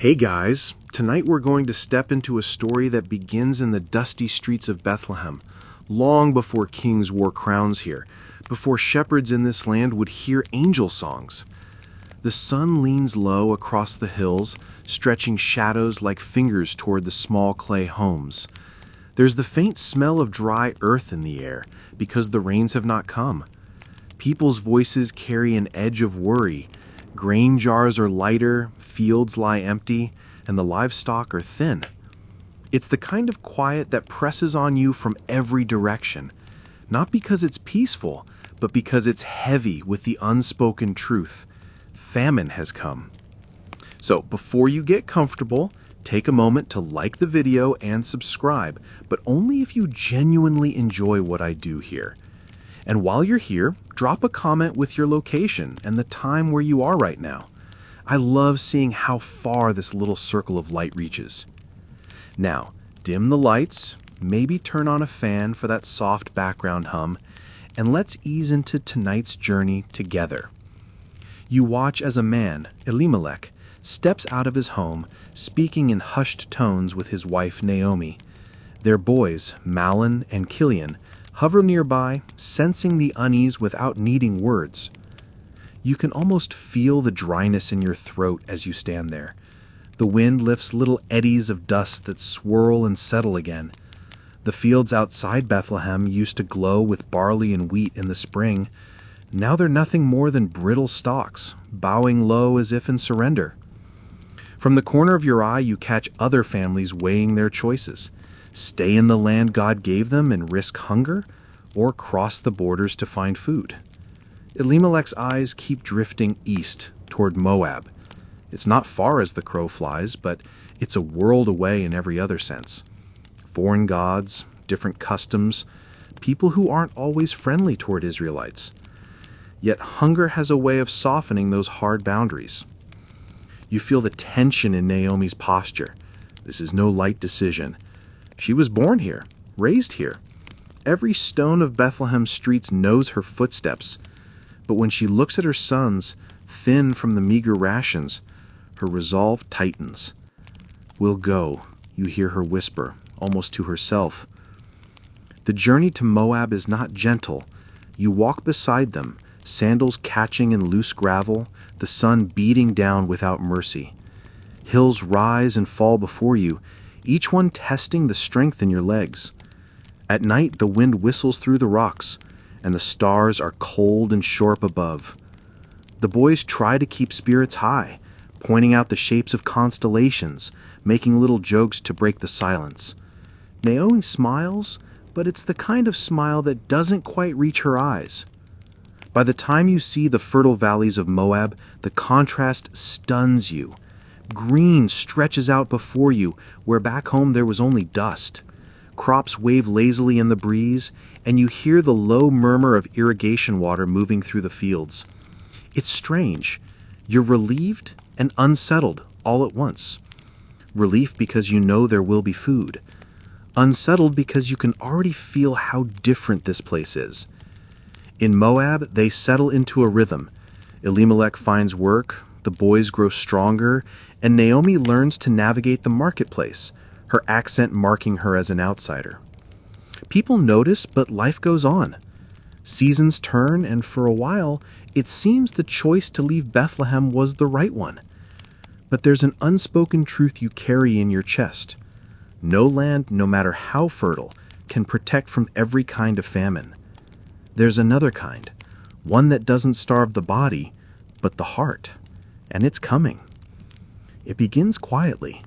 Hey guys, tonight we're going to step into a story that begins in the dusty streets of Bethlehem, long before kings wore crowns here, before shepherds in this land would hear angel songs. The sun leans low across the hills, stretching shadows like fingers toward the small clay homes. There's the faint smell of dry earth in the air, because the rains have not come. People's voices carry an edge of worry. Grain jars are lighter, fields lie empty, and the livestock are thin. It's the kind of quiet that presses on you from every direction, not because it's peaceful, but because it's heavy with the unspoken truth. Famine has come. So before you get comfortable, take a moment to like the video and subscribe, but only if you genuinely enjoy what I do here. And while you're here, drop a comment with your location and the time where you are right now. I love seeing how far this little circle of light reaches. Now, dim the lights, maybe turn on a fan for that soft background hum, and let's ease into tonight's journey together. You watch as a man, Elimelech, steps out of his home, speaking in hushed tones with his wife Naomi. Their boys, Mahlon and Kilian, hover nearby, sensing the unease without needing words. You can almost feel the dryness in your throat as you stand there. The wind lifts little eddies of dust that swirl and settle again. The fields outside Bethlehem used to glow with barley and wheat in the spring. Now they're nothing more than brittle stalks, bowing low as if in surrender. From the corner of your eye, you catch other families weighing their choices. Stay in the land God gave them and risk hunger, or cross the borders to find food. Elimelech's eyes keep drifting east toward Moab. It's not far as the crow flies, but it's a world away in every other sense. Foreign gods, different customs, people who aren't always friendly toward Israelites. Yet hunger has a way of softening those hard boundaries. You feel the tension in Naomi's posture. This is no light decision. She was born here, raised here. Every stone of Bethlehem's streets knows her footsteps. But when she looks at her sons, thin from the meager rations, her resolve tightens. "We'll go," you hear her whisper, almost to herself. The journey to Moab is not gentle. You walk beside them, sandals catching in loose gravel, the sun beating down without mercy. Hills rise and fall before you, each one testing the strength in your legs. At night, the wind whistles through the rocks, and the stars are cold and short above. The boys try to keep spirits high, pointing out the shapes of constellations, making little jokes to break the silence. Naomi smiles, but it's the kind of smile that doesn't quite reach her eyes. By the time you see the fertile valleys of Moab, the contrast stuns you. Green stretches out before you, where back home there was only dust. Crops wave lazily in the breeze, and you hear the low murmur of irrigation water moving through the fields. It's strange. You're relieved and unsettled all at once. Relief because you know there will be food. Unsettled because you can already feel how different this place is. In Moab, they settle into a rhythm. Elimelech finds work, the boys grow stronger, and Naomi learns to navigate the marketplace, her accent marking her as an outsider. People notice, but life goes on. Seasons turn, and for a while, it seems the choice to leave Bethlehem was the right one. But there's an unspoken truth you carry in your chest. No land, no matter how fertile, can protect from every kind of famine. There's another kind, one that doesn't starve the body, but the heart. And it's coming. It begins quietly.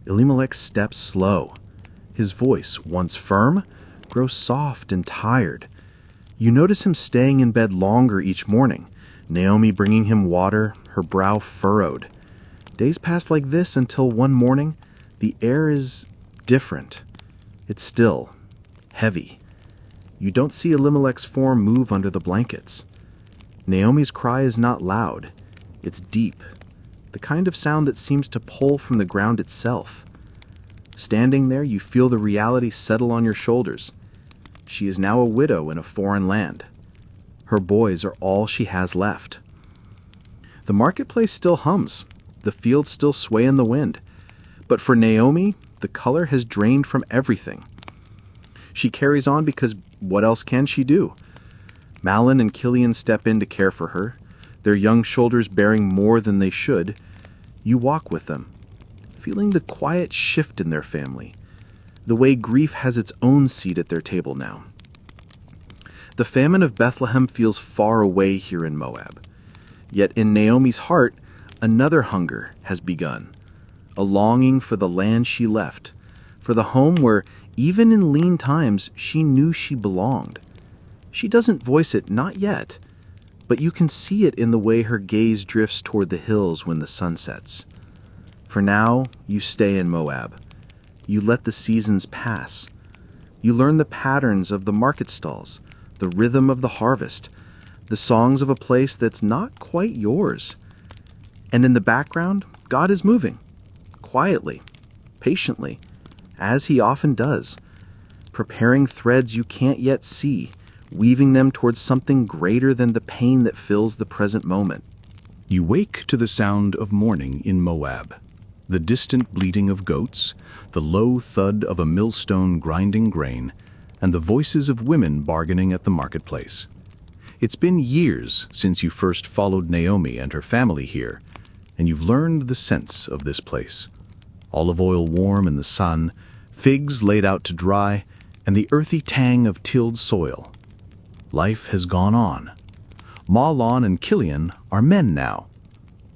Elimelech's steps slow. His voice, once firm, grows soft and tired. You notice him staying in bed longer each morning, Naomi bringing him water, her brow furrowed. Days pass like this until one morning, the air is different. It's still, heavy. You don't see Elimelech's form move under the blankets. Naomi's cry is not loud. It's deep, the kind of sound that seems to pull from the ground itself. Standing there, you feel the reality settle on your shoulders. She is now a widow in a foreign land. Her boys are all she has left. The marketplace still hums. the fields still sway in the wind. But for Naomi, the color has drained from everything. She carries on because what else can she do? Malin and Killian step in to care for her, their young shoulders bearing more than they should. You walk with them, feeling the quiet shift in their family, the way grief has its own seat at their table now. The famine of Bethlehem feels far away here in Moab. Yet in Naomi's heart, another hunger has begun, a longing for the land she left, for the home where, even in lean times, she knew she belonged. She doesn't voice it, not yet, but you can see it in the way her gaze drifts toward the hills when the sun sets. For now, you stay in Moab. You let the seasons pass. You learn the patterns of the market stalls, the rhythm of the harvest, the songs of a place that's not quite yours. And in the background, God is moving, quietly, patiently, as He often does, preparing threads you can't yet see, weaving them towards something greater than the pain that fills the present moment. You wake to the sound of morning in Moab, the distant bleating of goats, the low thud of a millstone grinding grain, and the voices of women bargaining at the marketplace. It's been years since you first followed Naomi and her family here, and you've learned the sense of this place. Olive oil warm in the sun, figs laid out to dry, and the earthy tang of tilled soil. Life has gone on. Mahlon and Killian are men now.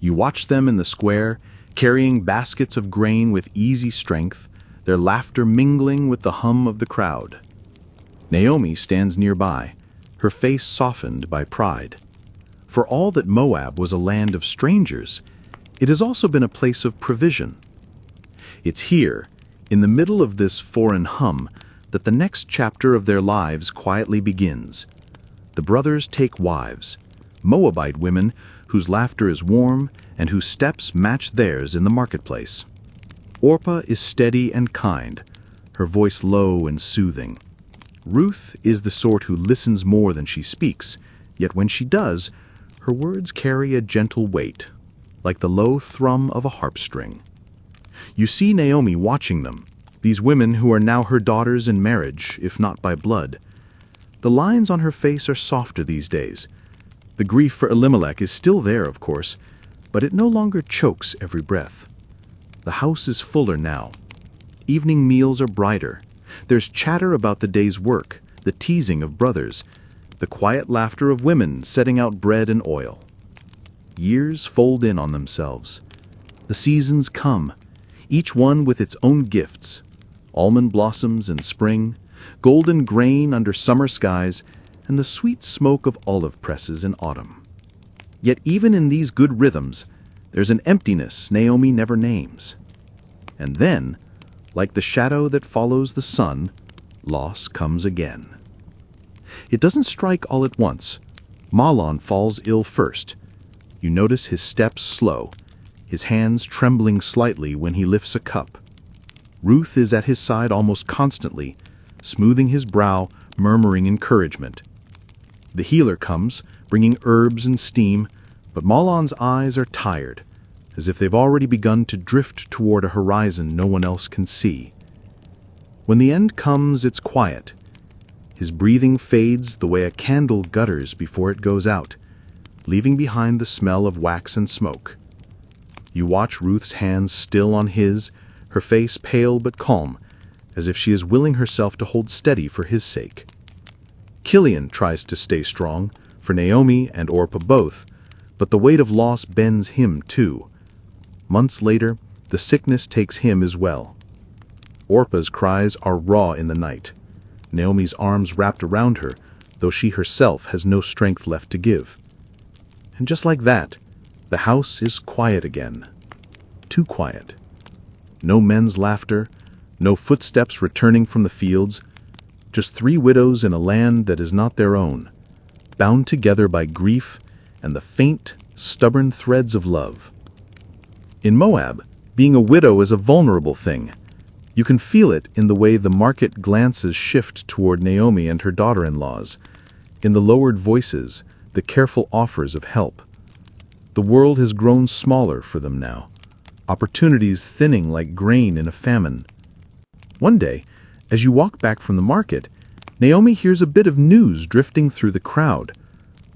You watch them in the square, carrying baskets of grain with easy strength, their laughter mingling with the hum of the crowd. Naomi stands nearby, her face softened by pride. For all that Moab was a land of strangers, it has also been a place of provision. It's here, in the middle of this foreign hum, that the next chapter of their lives quietly begins. The brothers take wives, Moabite women whose laughter is warm and whose steps match theirs in the marketplace. Orpah is steady and kind, her voice low and soothing. Ruth is the sort who listens more than she speaks, yet when she does, her words carry a gentle weight, like the low thrum of a harp string. You see Naomi watching them, these women who are now her daughters in marriage, if not by blood. The lines on her face are softer these days. The grief for Elimelech is still there, of course, but it no longer chokes every breath. The house is fuller now. Evening meals are brighter. There's chatter about the day's work, the teasing of brothers, the quiet laughter of women setting out bread and oil. Years fold in on themselves. The seasons come, each one with its own gifts. Almond blossoms in spring, golden grain under summer skies, and the sweet smoke of olive presses in autumn. Yet even in these good rhythms, there's an emptiness Naomi never names. And then, like the shadow that follows the sun, loss comes again. It doesn't strike all at once. Mahlon falls ill first. You notice his steps slow, his hands trembling slightly when he lifts a cup. Ruth is at his side almost constantly, smoothing his brow, murmuring encouragement. The healer comes, bringing herbs and steam, but Mahlon's eyes are tired, as if they've already begun to drift toward a horizon no one else can see. When the end comes, it's quiet. His breathing fades the way a candle gutters before it goes out, leaving behind the smell of wax and smoke. You watch Ruth's hands still on his, her face pale but calm, as if she is willing herself to hold steady for his sake. Killian tries to stay strong, for Naomi and Orpah both, but the weight of loss bends him too. Months later, the sickness takes him as well. Orpah's cries are raw in the night, Naomi's arms wrapped around her, though she herself has no strength left to give. And just like that, the house is quiet again. Too quiet. No men's laughter, no footsteps returning from the fields, just three widows in a land that is not their own, bound together by grief and the faint, stubborn threads of love. In Moab, being a widow is a vulnerable thing. You can feel it in the way the market glances shift toward Naomi and her daughter-in-laws, in the lowered voices, the careful offers of help. The world has grown smaller for them now, opportunities thinning like grain in a famine. One day, as you walk back from the market, Naomi hears a bit of news drifting through the crowd.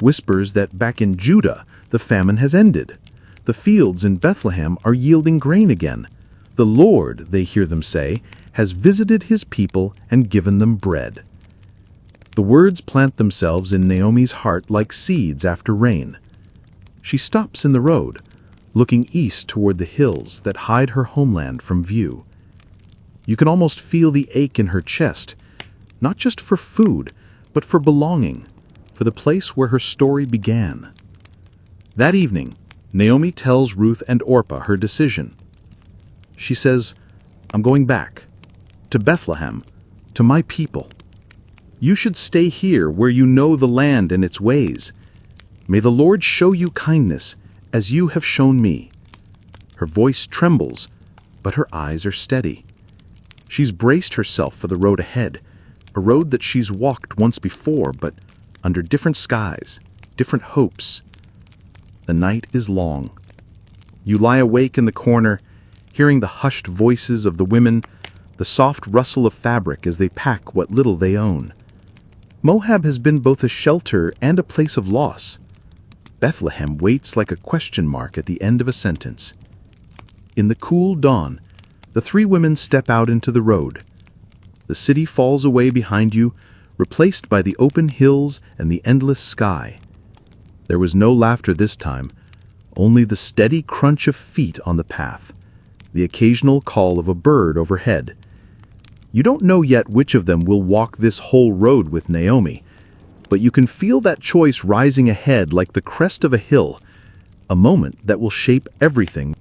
Whispers that back in Judah, the famine has ended. The fields in Bethlehem are yielding grain again. The Lord, they hear them say, has visited his people and given them bread. The words plant themselves in Naomi's heart like seeds after rain. She stops in the road, looking east toward the hills that hide her homeland from view. You can almost feel the ache in her chest, not just for food, but for belonging, for the place where her story began. That evening, Naomi tells Ruth and Orpah her decision. She says, "I'm going back, to Bethlehem, to my people. You should stay here where you know the land and its ways. May the Lord show you kindness as you have shown me." Her voice trembles, but her eyes are steady. She's braced herself for the road ahead, a road that she's walked once before, but under different skies, different hopes. The night is long. You lie awake in the corner, hearing the hushed voices of the women, the soft rustle of fabric as they pack what little they own. Moab has been both a shelter and a place of loss. Bethlehem waits like a question mark at the end of a sentence. In the cool dawn, the three women step out into the road. The city falls away behind you, replaced by the open hills and the endless sky. There was no laughter this time, only the steady crunch of feet on the path, the occasional call of a bird overhead. You don't know yet which of them will walk this whole road with Naomi, but you can feel that choice rising ahead like the crest of a hill, a moment that will shape everything.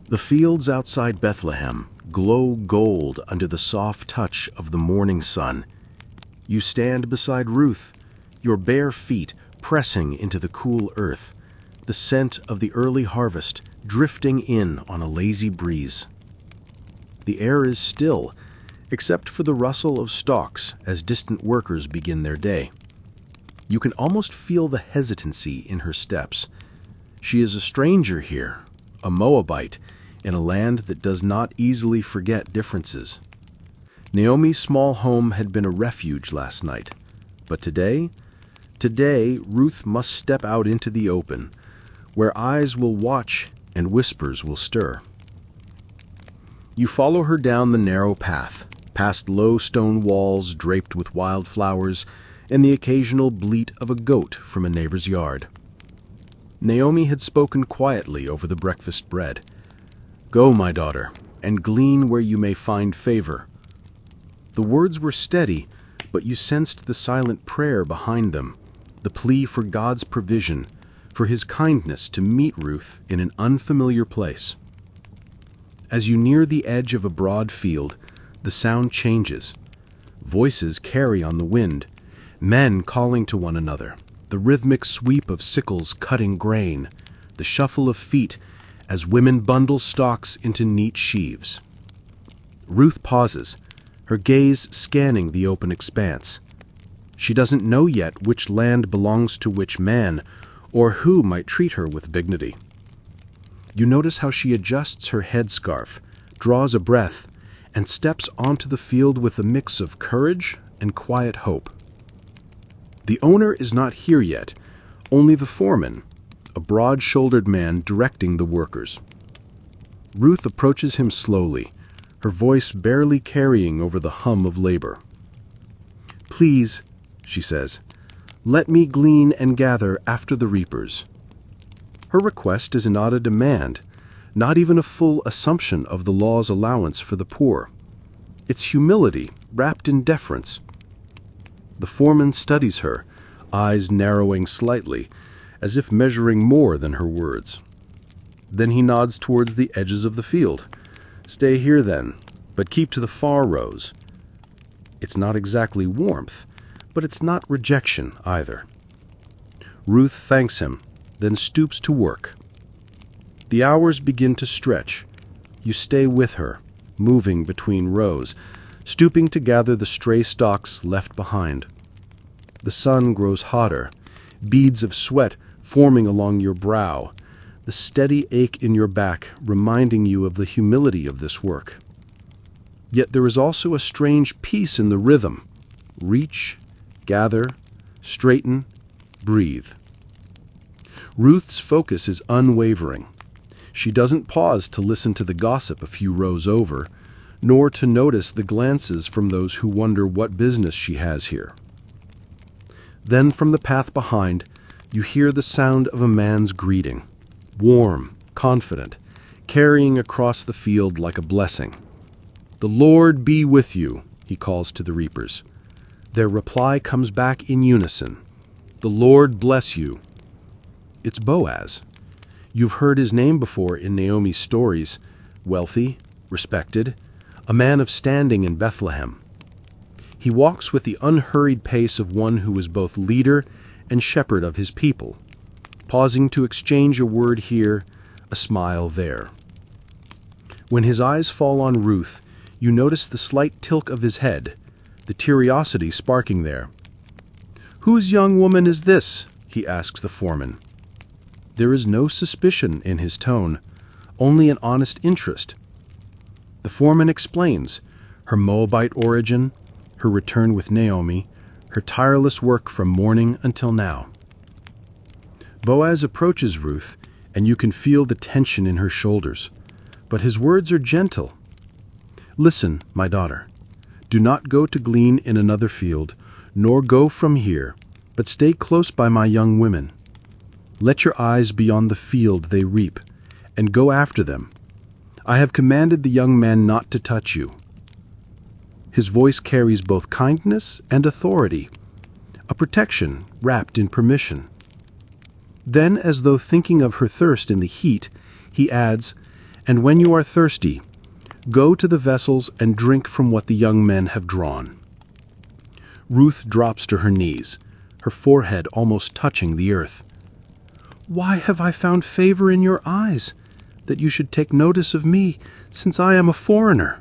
The fields outside Bethlehem glow gold under the soft touch of the morning sun. You stand beside Ruth, your bare feet pressing into the cool earth, the scent of the early harvest drifting in on a lazy breeze. The air is still, except for the rustle of stalks as distant workers begin their day. You can almost feel the hesitancy in her steps. She is a stranger here, a Moabite, in a land that does not easily forget differences. Naomi's small home had been a refuge last night, but today, Ruth must step out into the open, where eyes will watch and whispers will stir. You follow her down the narrow path, past low stone walls draped with wildflowers and the occasional bleat of a goat from a neighbor's yard. Naomi had spoken quietly over the breakfast bread. "Go, my daughter, and glean where you may find favor." The words were steady, but you sensed the silent prayer behind them, the plea for God's provision, for his kindness to meet Ruth in an unfamiliar place. As you near the edge of a broad field, the sound changes. Voices carry on the wind, men calling to one another, the rhythmic sweep of sickles cutting grain, the shuffle of feet as women bundle stalks into neat sheaves. Ruth pauses, her gaze scanning the open expanse. She doesn't know yet which land belongs to which man, or who might treat her with dignity. You notice how she adjusts her headscarf, draws a breath, and steps onto the field with a mix of courage and quiet hope. The owner is not here yet, only the foreman, a broad-shouldered man directing the workers. Ruth approaches him slowly, her voice barely carrying over the hum of labor. "Please," she says, "let me glean and gather after the reapers." Her request is not a demand, not even a full assumption of the law's allowance for the poor. It's humility wrapped in deference. The foreman studies her, eyes narrowing slightly, as if measuring more than her words. Then he nods towards the edges of the field. "Stay here then, but keep to the far rows." It's not exactly warmth, but it's not rejection either. Ruth thanks him, then stoops to work. The hours begin to stretch. You stay with her, moving between rows, stooping to gather the stray stalks left behind. The sun grows hotter, beads of sweat forming along your brow, the steady ache in your back reminding you of the humility of this work. Yet there is also a strange peace in the rhythm. Reach, gather, straighten, breathe. Ruth's focus is unwavering. She doesn't pause to listen to the gossip a few rows over, nor to notice the glances from those who wonder what business she has here. Then from the path behind, you hear the sound of a man's greeting, warm, confident, carrying across the field like a blessing. "The Lord be with you," he calls to the reapers. Their reply comes back in unison, "The Lord bless you." It's Boaz. You've heard his name before in Naomi's stories, wealthy, respected, a man of standing in Bethlehem. He walks with the unhurried pace of one who is both leader and shepherd of his people, pausing to exchange a word here, a smile there. When his eyes fall on Ruth, you notice the slight tilt of his head, the curiosity sparking there. "Whose young woman is this?" he asks the foreman. There is no suspicion in his tone, only an honest interest. The foreman explains her Moabite origin, her return with Naomi, her tireless work from morning until now. Boaz approaches Ruth, and you can feel the tension in her shoulders, but his words are gentle. "Listen, my daughter, do not go to glean in another field, nor go from here, but stay close by my young women. Let your eyes be on the field they reap, and go after them. I have commanded the young man not to touch you." His voice carries both kindness and authority, a protection wrapped in permission. Then, as though thinking of her thirst in the heat, he adds, "And when you are thirsty, go to the vessels and drink from what the young men have drawn." Ruth drops to her knees, her forehead almost touching the earth. "Why have I found favor in your eyes, that you should take notice of me, since I am a foreigner?"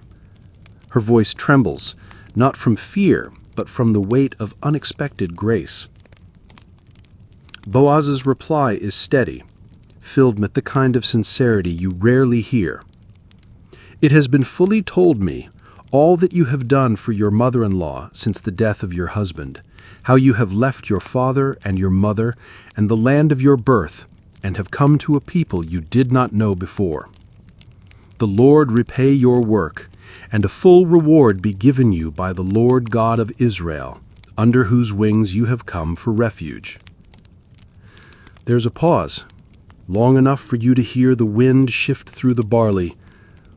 Her voice trembles, not from fear, but from the weight of unexpected grace. Boaz's reply is steady, filled with the kind of sincerity you rarely hear. "It has been fully told me, all that you have done for your mother-in-law since the death of your husband, how you have left your father and your mother and the land of your birth, and have come to a people you did not know before. The Lord repay your work, and a full reward be given you by the Lord God of Israel, under whose wings you have come for refuge." There's a pause, long enough for you to hear the wind shift through the barley,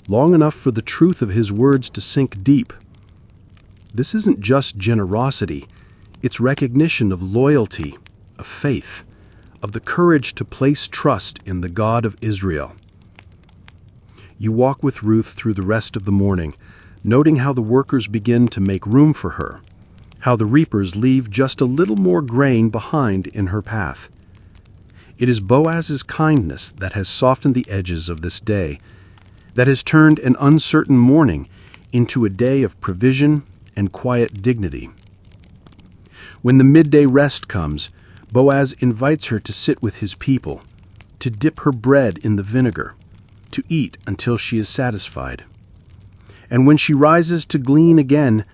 long enough for the truth of his words to sink deep. This isn't just generosity, it's recognition of loyalty, of faith, of the courage to place trust in the God of Israel. You walk with Ruth through the rest of the morning, noting how the workers begin to make room for her, how the reapers leave just a little more grain behind in her path. It is Boaz's kindness that has softened the edges of this day, that has turned an uncertain morning into a day of provision and quiet dignity. When the midday rest comes, Boaz invites her to sit with his people, to dip her bread in the vinegar, to eat until she is satisfied. And when she rises to glean again,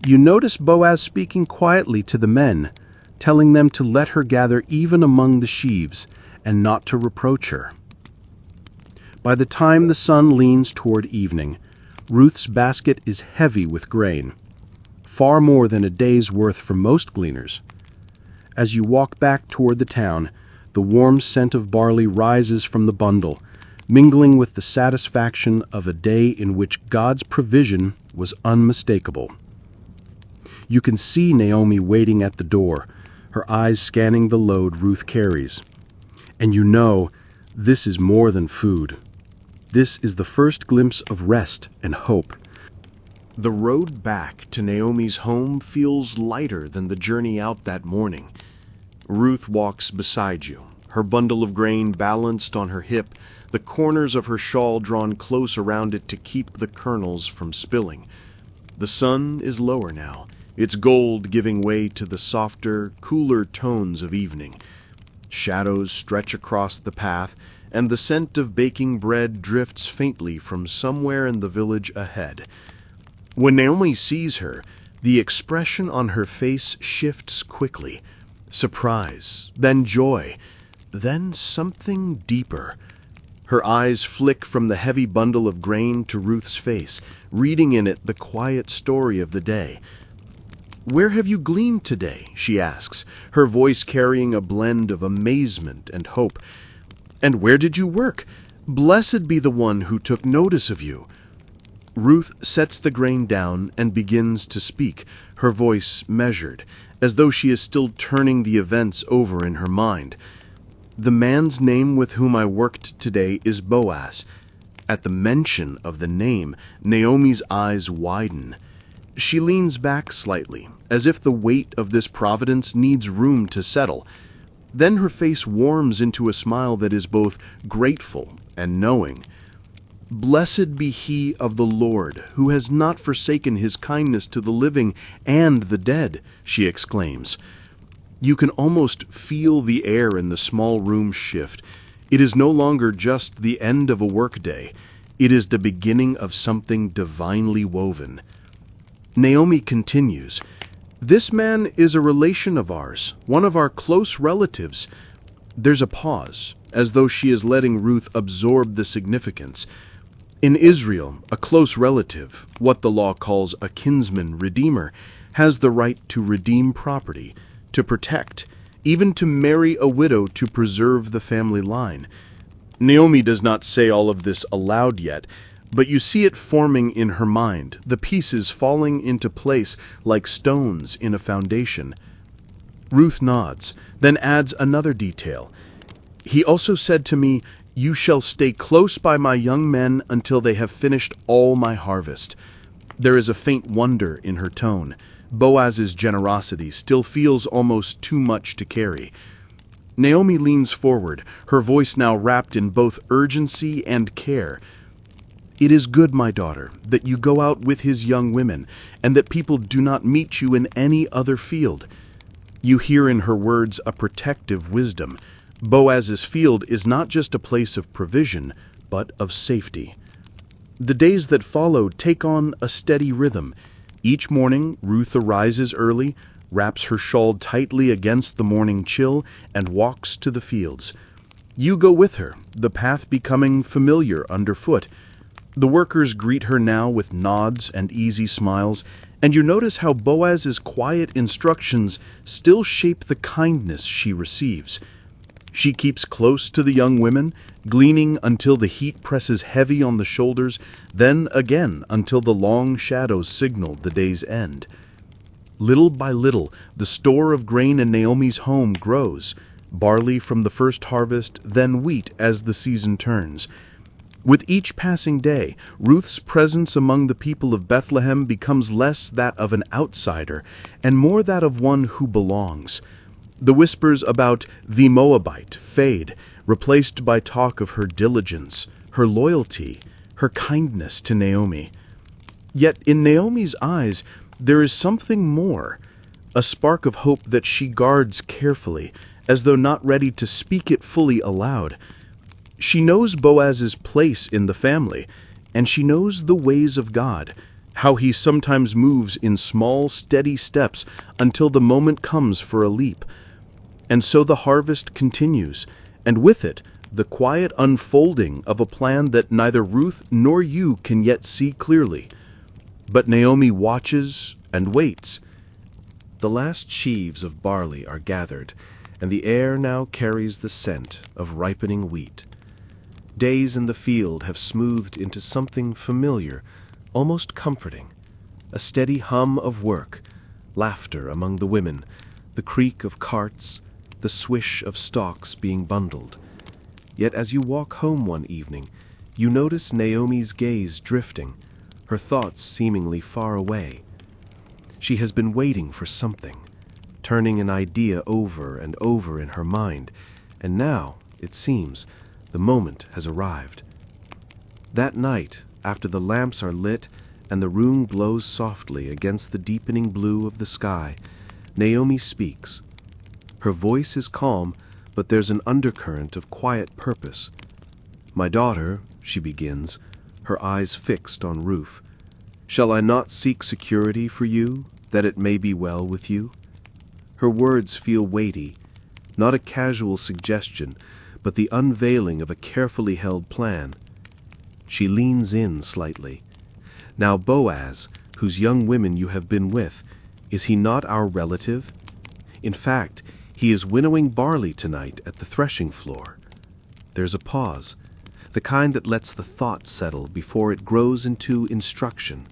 you notice Boaz speaking quietly to the men, telling them to let her gather even among the sheaves, and not to reproach her. By the time the sun leans toward evening, Ruth's basket is heavy with grain, far more than a day's worth for most gleaners. As you walk back toward the town, the warm scent of barley rises from the bundle, mingling with the satisfaction of a day in which God's provision was unmistakable. You can see Naomi waiting at the door, her eyes scanning the load Ruth carries. And you know, this is more than food. This is the first glimpse of rest and hope. The road back to Naomi's home feels lighter than the journey out that morning. Ruth walks beside you, her bundle of grain balanced on her hip, the corners of her shawl drawn close around it to keep the kernels from spilling. The sun is lower now, its gold giving way to the softer, cooler tones of evening. Shadows stretch across the path, and the scent of baking bread drifts faintly from somewhere in the village ahead. When Naomi sees her, the expression on her face shifts quickly. Surprise, then joy, then something deeper. Her eyes flick from the heavy bundle of grain to Ruth's face, reading in it the quiet story of the day. "Where have you gleaned today?" she asks, her voice carrying a blend of amazement and hope. "And where did you work? Blessed be the one who took notice of you." Ruth sets the grain down and begins to speak, her voice measured, as though she is still turning the events over in her mind. "The man's name with whom I worked today is Boaz." At the mention of the name, Naomi's eyes widen. She leans back slightly, as if the weight of this providence needs room to settle. Then her face warms into a smile that is both grateful and knowing. "Blessed be he of the Lord, who has not forsaken his kindness to the living and the dead," she exclaims. You can almost feel the air in the small room shift. It is no longer just the end of a workday. It is the beginning of something divinely woven. Naomi continues, "This man is a relation of ours, one of our close relatives." There's a pause, as though she is letting Ruth absorb the significance. In Israel, a close relative, what the law calls a kinsman redeemer, has the right to redeem property, to protect, even to marry a widow to preserve the family line. Naomi does not say all of this aloud yet, but you see it forming in her mind, the pieces falling into place like stones in a foundation. Ruth nods, then adds another detail. "He also said to me, 'You shall stay close by my young men until they have finished all my harvest.'" There is a faint wonder in her tone. Boaz's generosity still feels almost too much to carry. Naomi leans forward, her voice now wrapped in both urgency and care. "It is good, my daughter, that you go out with his young women, and that people do not meet you in any other field." You hear in her words a protective wisdom. Boaz's field is not just a place of provision, but of safety. The days that follow take on a steady rhythm. Each morning, Ruth arises early, wraps her shawl tightly against the morning chill, and walks to the fields. You go with her, the path becoming familiar underfoot. The workers greet her now with nods and easy smiles, and you notice how Boaz's quiet instructions still shape the kindness she receives. She keeps close to the young women, gleaning until the heat presses heavy on the shoulders, then again until the long shadows signal the day's end. Little by little, the store of grain in Naomi's home grows, barley from the first harvest, then wheat as the season turns. With each passing day, Ruth's presence among the people of Bethlehem becomes less that of an outsider and more that of one who belongs. The whispers about the Moabite fade, replaced by talk of her diligence, her loyalty, her kindness to Naomi. Yet in Naomi's eyes, there is something more, a spark of hope that she guards carefully, as though not ready to speak it fully aloud. She knows Boaz's place in the family, and she knows the ways of God, how he sometimes moves in small, steady steps until the moment comes for a leap. And so the harvest continues, and with it, the quiet unfolding of a plan that neither Ruth nor you can yet see clearly. But Naomi watches and waits. The last sheaves of barley are gathered, and the air now carries the scent of ripening wheat. Days in the field have smoothed into something familiar, almost comforting, a steady hum of work, laughter among the women, the creak of carts, the swish of stalks being bundled. Yet as you walk home one evening, you notice Naomi's gaze drifting, her thoughts seemingly far away. She has been waiting for something, turning an idea over and over in her mind, and now, it seems, the moment has arrived. That night, after the lamps are lit and the room glows softly against the deepening blue of the sky, Naomi speaks. Her voice is calm, but there's an undercurrent of quiet purpose, "My daughter," she begins, her eyes fixed on Ruth, "shall I not seek security for you, that it may be well with you?" Her words feel weighty, not a casual suggestion, but the unveiling of a carefully held plan. She leans in slightly. "Now Boaz, whose young women you have been with, is he not our relative? In fact, he is winnowing barley tonight at the threshing floor." There's a pause, the kind that lets the thought settle before it grows into instruction.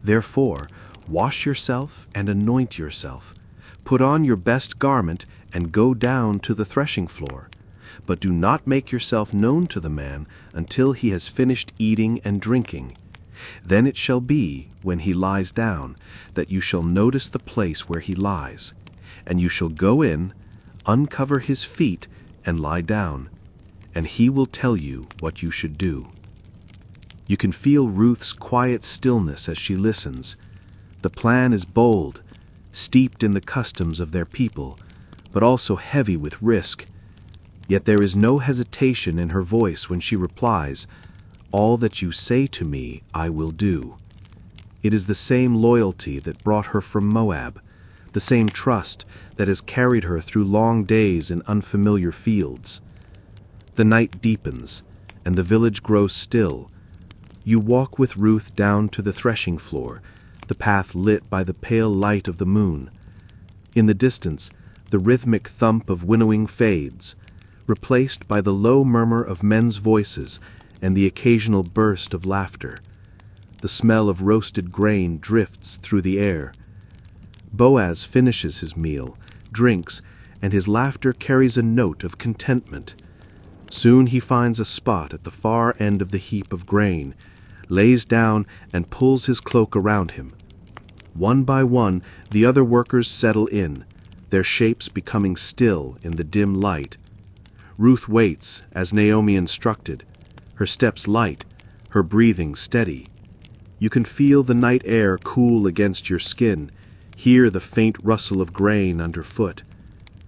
"Therefore, wash yourself and anoint yourself. Put on your best garment and go down to the threshing floor. But do not make yourself known to the man until he has finished eating and drinking. Then it shall be, when he lies down, that you shall notice the place where he lies. And you shall go in, uncover his feet, and lie down. And he will tell you what you should do." You can feel Ruth's quiet stillness as she listens. The plan is bold, steeped in the customs of their people, but also heavy with risk. Yet there is no hesitation in her voice when she replies, "All that you say to me, I will do." It is the same loyalty that brought her from Moab, the same trust that has carried her through long days in unfamiliar fields. The night deepens, and the village grows still. You walk with Ruth down to the threshing floor, the path lit by the pale light of the moon. In the distance, the rhythmic thump of winnowing fades, replaced by the low murmur of men's voices and the occasional burst of laughter. The smell of roasted grain drifts through the air. Boaz finishes his meal, drinks, and his laughter carries a note of contentment. Soon he finds a spot at the far end of the heap of grain, lays down and pulls his cloak around him. One by one, the other workers settle in, their shapes becoming still in the dim light. Ruth waits, as Naomi instructed, her steps light, her breathing steady. You can feel the night air cool against your skin, hear the faint rustle of grain underfoot.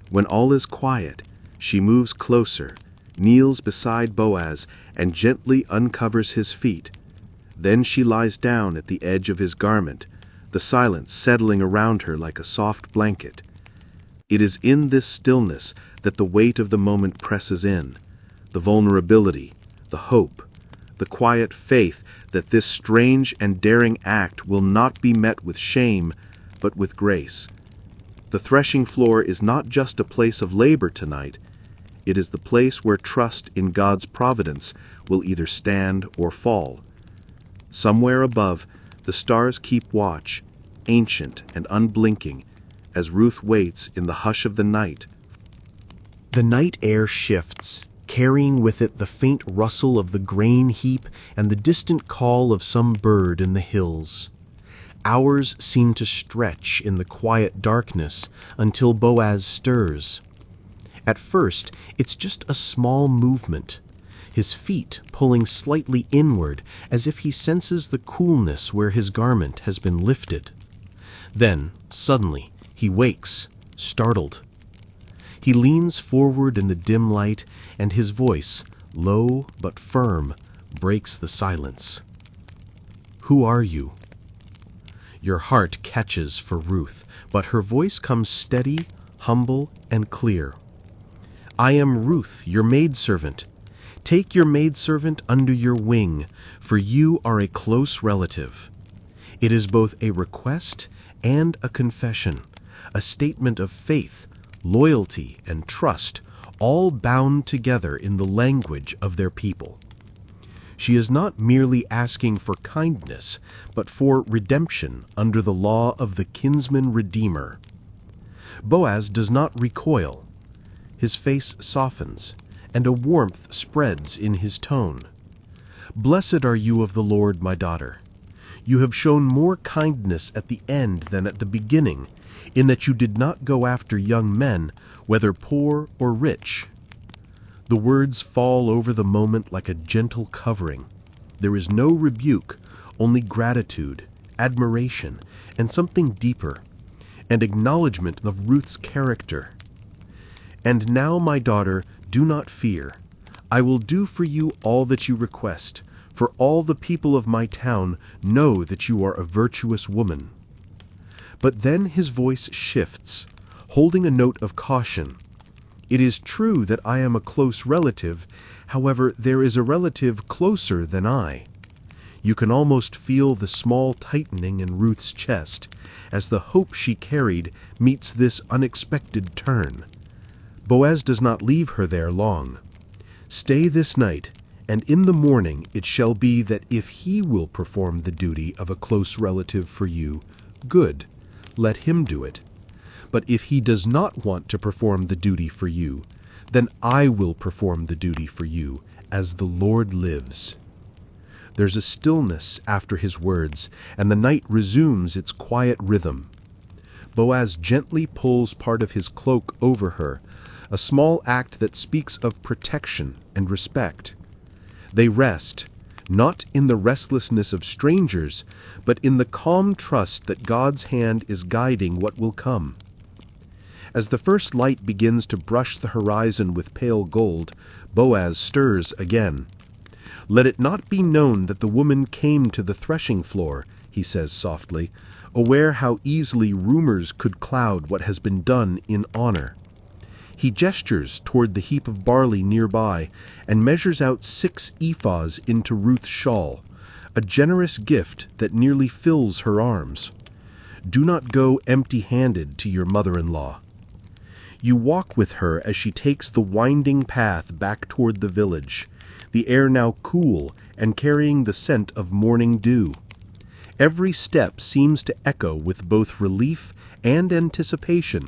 When all is quiet, she moves closer, kneels beside Boaz, and gently uncovers his feet. Then she lies down at the edge of his garment, the silence settling around her like a soft blanket. It is in this stillness that the weight of the moment presses in, the vulnerability, the hope, the quiet faith that this strange and daring act will not be met with shame, but with grace. The threshing floor is not just a place of labor tonight. It is the place where trust in God's providence will either stand or fall. Somewhere above, the stars keep watch, ancient and unblinking, as Ruth waits in the hush of the night. The night air shifts, carrying with it the faint rustle of the grain heap and the distant call of some bird in the hills. Hours seem to stretch in the quiet darkness until Boaz stirs. At first, it's just a small movement, his feet pulling slightly inward as if he senses the coolness where his garment has been lifted. Then, suddenly, he wakes, startled. He leans forward in the dim light, and his voice, low but firm, breaks the silence. "Who are you?" Your heart catches for Ruth, but her voice comes steady, humble, and clear. "I am Ruth, your maidservant. Take your maidservant under your wing, for you are a close relative." It is both a request and a confession, a statement of faith, loyalty, and trust, all bound together in the language of their people. She is not merely asking for kindness, but for redemption under the law of the kinsman redeemer. Boaz does not recoil. His face softens, and a warmth spreads in his tone. "Blessed are you of the Lord, my daughter. You have shown more kindness at the end than at the beginning, in that you did not go after young men, whether poor or rich." The words fall over the moment like a gentle covering. There is no rebuke, only gratitude, admiration, and something deeper, an acknowledgement of Ruth's character. "And now, my daughter, do not fear. I will do for you all that you request, for all the people of my town know that you are a virtuous woman." But then his voice shifts, holding a note of caution. "It is true that I am a close relative, however, there is a relative closer than I." You can almost feel the small tightening in Ruth's chest as the hope she carried meets this unexpected turn. Boaz does not leave her there long. "Stay this night, and in the morning it shall be that if he will perform the duty of a close relative for you, good, let him do it. But if he does not want to perform the duty for you, then I will perform the duty for you, as the Lord lives." There's a stillness after his words, and the night resumes its quiet rhythm. Boaz gently pulls part of his cloak over her, a small act that speaks of protection and respect. They rest, not in the restlessness of strangers, but in the calm trust that God's hand is guiding what will come. As the first light begins to brush the horizon with pale gold, Boaz stirs again. "Let it not be known that the woman came to the threshing floor," he says softly, aware how easily rumors could cloud what has been done in honor. He gestures toward the heap of barley nearby and measures out 6 ephahs into Ruth's shawl, a generous gift that nearly fills her arms. "Do not go empty-handed to your mother-in-law." You walk with her as she takes the winding path back toward the village, the air now cool and carrying the scent of morning dew. Every step seems to echo with both relief and anticipation.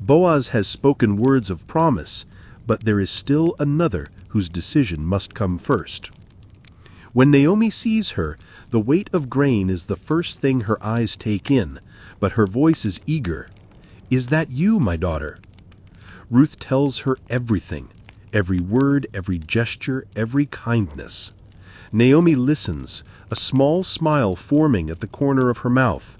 Boaz has spoken words of promise, but there is still another whose decision must come first. When Naomi sees her, the weight of grain is the first thing her eyes take in, but her voice is eager. "Is that you, my daughter?" Ruth tells her everything, every word, every gesture, every kindness. Naomi listens, a small smile forming at the corner of her mouth.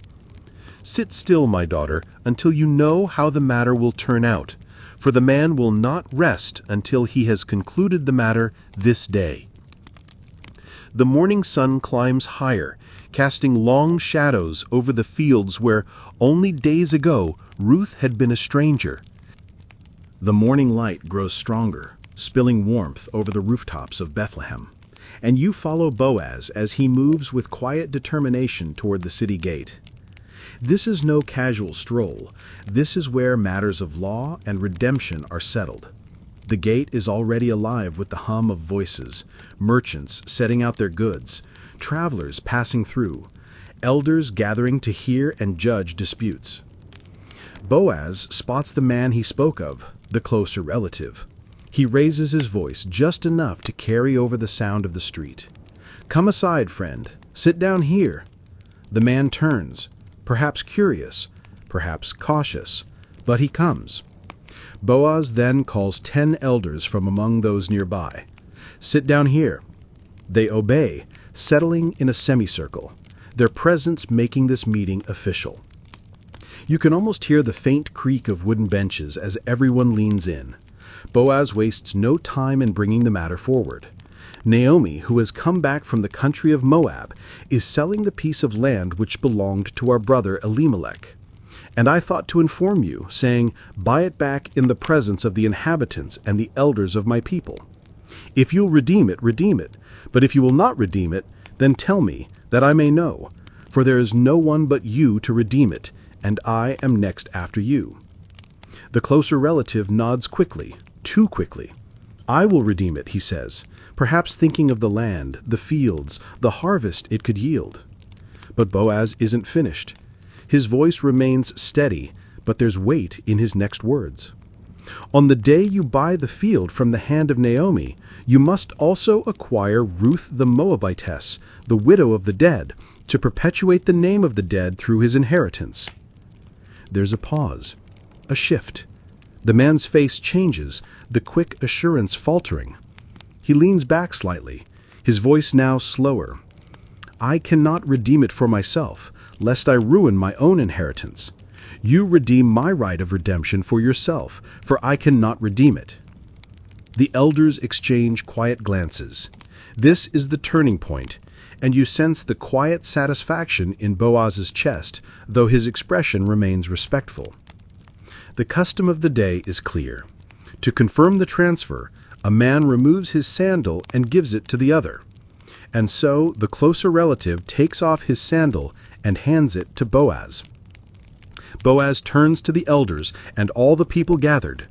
"Sit still, my daughter, until you know how the matter will turn out, for the man will not rest until he has concluded the matter this day." The morning sun climbs higher, casting long shadows over the fields where, only days ago, Ruth had been a stranger. The morning light grows stronger, spilling warmth over the rooftops of Bethlehem, and you follow Boaz as he moves with quiet determination toward the city gate. This is no casual stroll. This is where matters of law and redemption are settled. The gate is already alive with the hum of voices, merchants setting out their goods, travelers passing through, elders gathering to hear and judge disputes. Boaz spots the man he spoke of, the closer relative. He raises his voice just enough to carry over the sound of the street. "Come aside, friend. Sit down here." The man turns, perhaps curious, perhaps cautious, but he comes. Boaz then calls 10 elders from among those nearby. "Sit down here." They obey, settling in a semicircle, their presence making this meeting official. You can almost hear the faint creak of wooden benches as everyone leans in. Boaz wastes no time in bringing the matter forward. Naomi, who has come back from the country of Moab, is selling the piece of land which belonged to our brother Elimelech. And I thought to inform you, saying, "Buy it back in the presence of the inhabitants and the elders of my people. If you'll redeem it, but if you will not redeem it, then tell me, that I may know, for there is no one but you to redeem it, and I am next after you." The closer relative nods quickly, too quickly. "I will redeem it," he says, perhaps thinking of the land, the fields, the harvest it could yield. But Boaz isn't finished. His voice remains steady, but there's weight in his next words. "On the day you buy the field from the hand of Naomi, you must also acquire Ruth the Moabitess, the widow of the dead, to perpetuate the name of the dead through his inheritance." There's a pause, a shift. The man's face changes, the quick assurance faltering. He leans back slightly, his voice now slower. "I cannot redeem it for myself, lest I ruin my own inheritance. You redeem my right of redemption for yourself, for I cannot redeem it." The elders exchange quiet glances. This is the turning point, and you sense the quiet satisfaction in Boaz's chest, though his expression remains respectful. The custom of the day is clear. To confirm the transfer, a man removes his sandal and gives it to the other. And so the closer relative takes off his sandal and hands it to Boaz. Boaz turns to the elders and all the people gathered.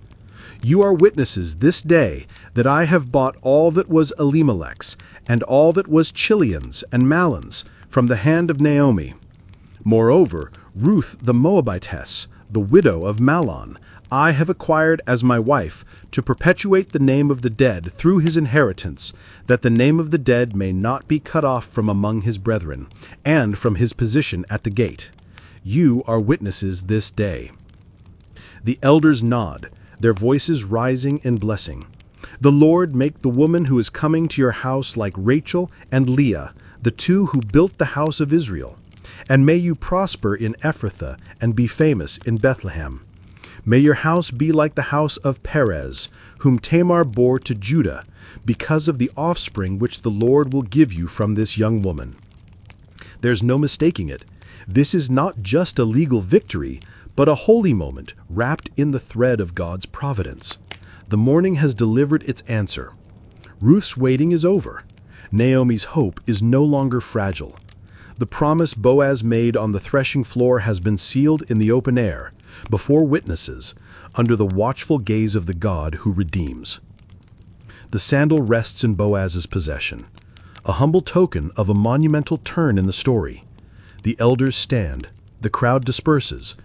"You are witnesses this day that I have bought all that was Elimelech's and all that was Chilion's and Mahlon's from the hand of Naomi. Moreover, Ruth the Moabitess, the widow of Mahlon, I have acquired as my wife, to perpetuate the name of the dead through his inheritance, that the name of the dead may not be cut off from among his brethren, and from his position at the gate. You are witnesses this day." The elders nod, their voices rising in blessing. "The Lord make the woman who is coming to your house like Rachel and Leah, the two who built the house of Israel. And may you prosper in Ephrathah and be famous in Bethlehem. May your house be like the house of Perez, whom Tamar bore to Judah, because of the offspring which the Lord will give you from this young woman." There's no mistaking it. This is not just a legal victory, but a holy moment wrapped in the thread of God's providence. The morning has delivered its answer. Ruth's waiting is over. Naomi's hope is no longer fragile. The promise Boaz made on the threshing floor has been sealed in the open air, before witnesses, under the watchful gaze of the God who redeems. The sandal rests in Boaz's possession, a humble token of a monumental turn in the story. The elders stand, the crowd disperses,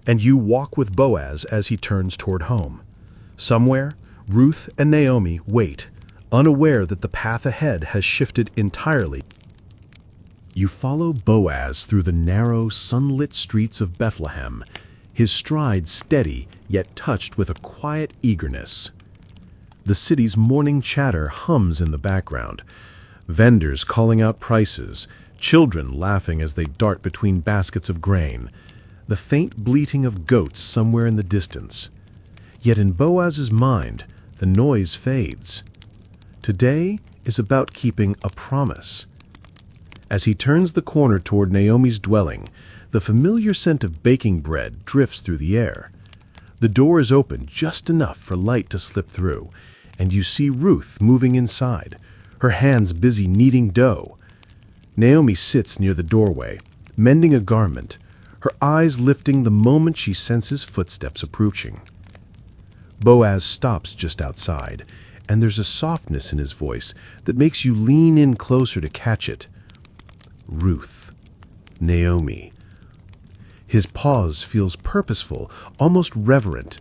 and you walk with Boaz as he turns toward home. Somewhere, Ruth and Naomi wait, unaware that the path ahead has shifted entirely. You follow Boaz through the narrow, sunlit streets of Bethlehem, his stride steady yet touched with a quiet eagerness. The city's morning chatter hums in the background, vendors calling out prices, children laughing as they dart between baskets of grain, the faint bleating of goats somewhere in the distance. Yet in Boaz's mind, the noise fades. Today is about keeping a promise. As he turns the corner toward Naomi's dwelling, the familiar scent of baking bread drifts through the air. The door is open just enough for light to slip through, and you see Ruth moving inside, her hands busy kneading dough. Naomi sits near the doorway, mending a garment, her eyes lifting the moment she senses footsteps approaching. Boaz stops just outside, and there's a softness in his voice that makes you lean in closer to catch it. Ruth, Naomi. His pause feels purposeful, almost reverent,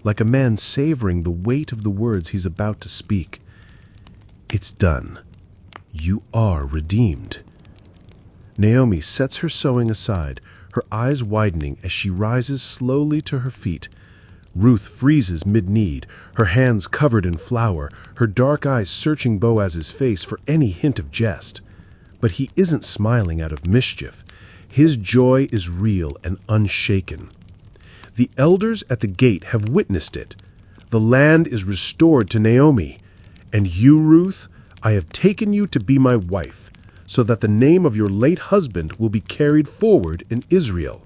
like a man savoring the weight of the words he's about to speak. It's done. You are redeemed. Naomi sets her sewing aside, her eyes widening as she rises slowly to her feet. Ruth freezes mid-kneed, her hands covered in flour, her dark eyes searching Boaz's face for any hint of jest. But he isn't smiling out of mischief. His joy is real and unshaken. The elders at the gate have witnessed it. The land is restored to Naomi. And you, Ruth, I have taken you to be my wife, so that the name of your late husband will be carried forward in Israel.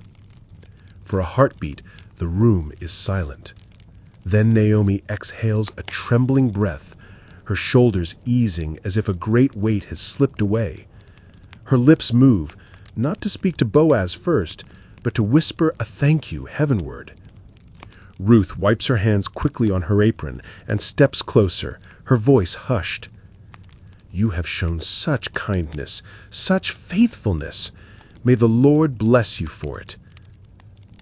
For a heartbeat, the room is silent. Then Naomi exhales a trembling breath, her shoulders easing as if a great weight has slipped away. Her lips move, not to speak to Boaz first, but to whisper a thank you heavenward. Ruth wipes her hands quickly on her apron and steps closer, her voice hushed. You have shown such kindness, such faithfulness. May the Lord bless you for it.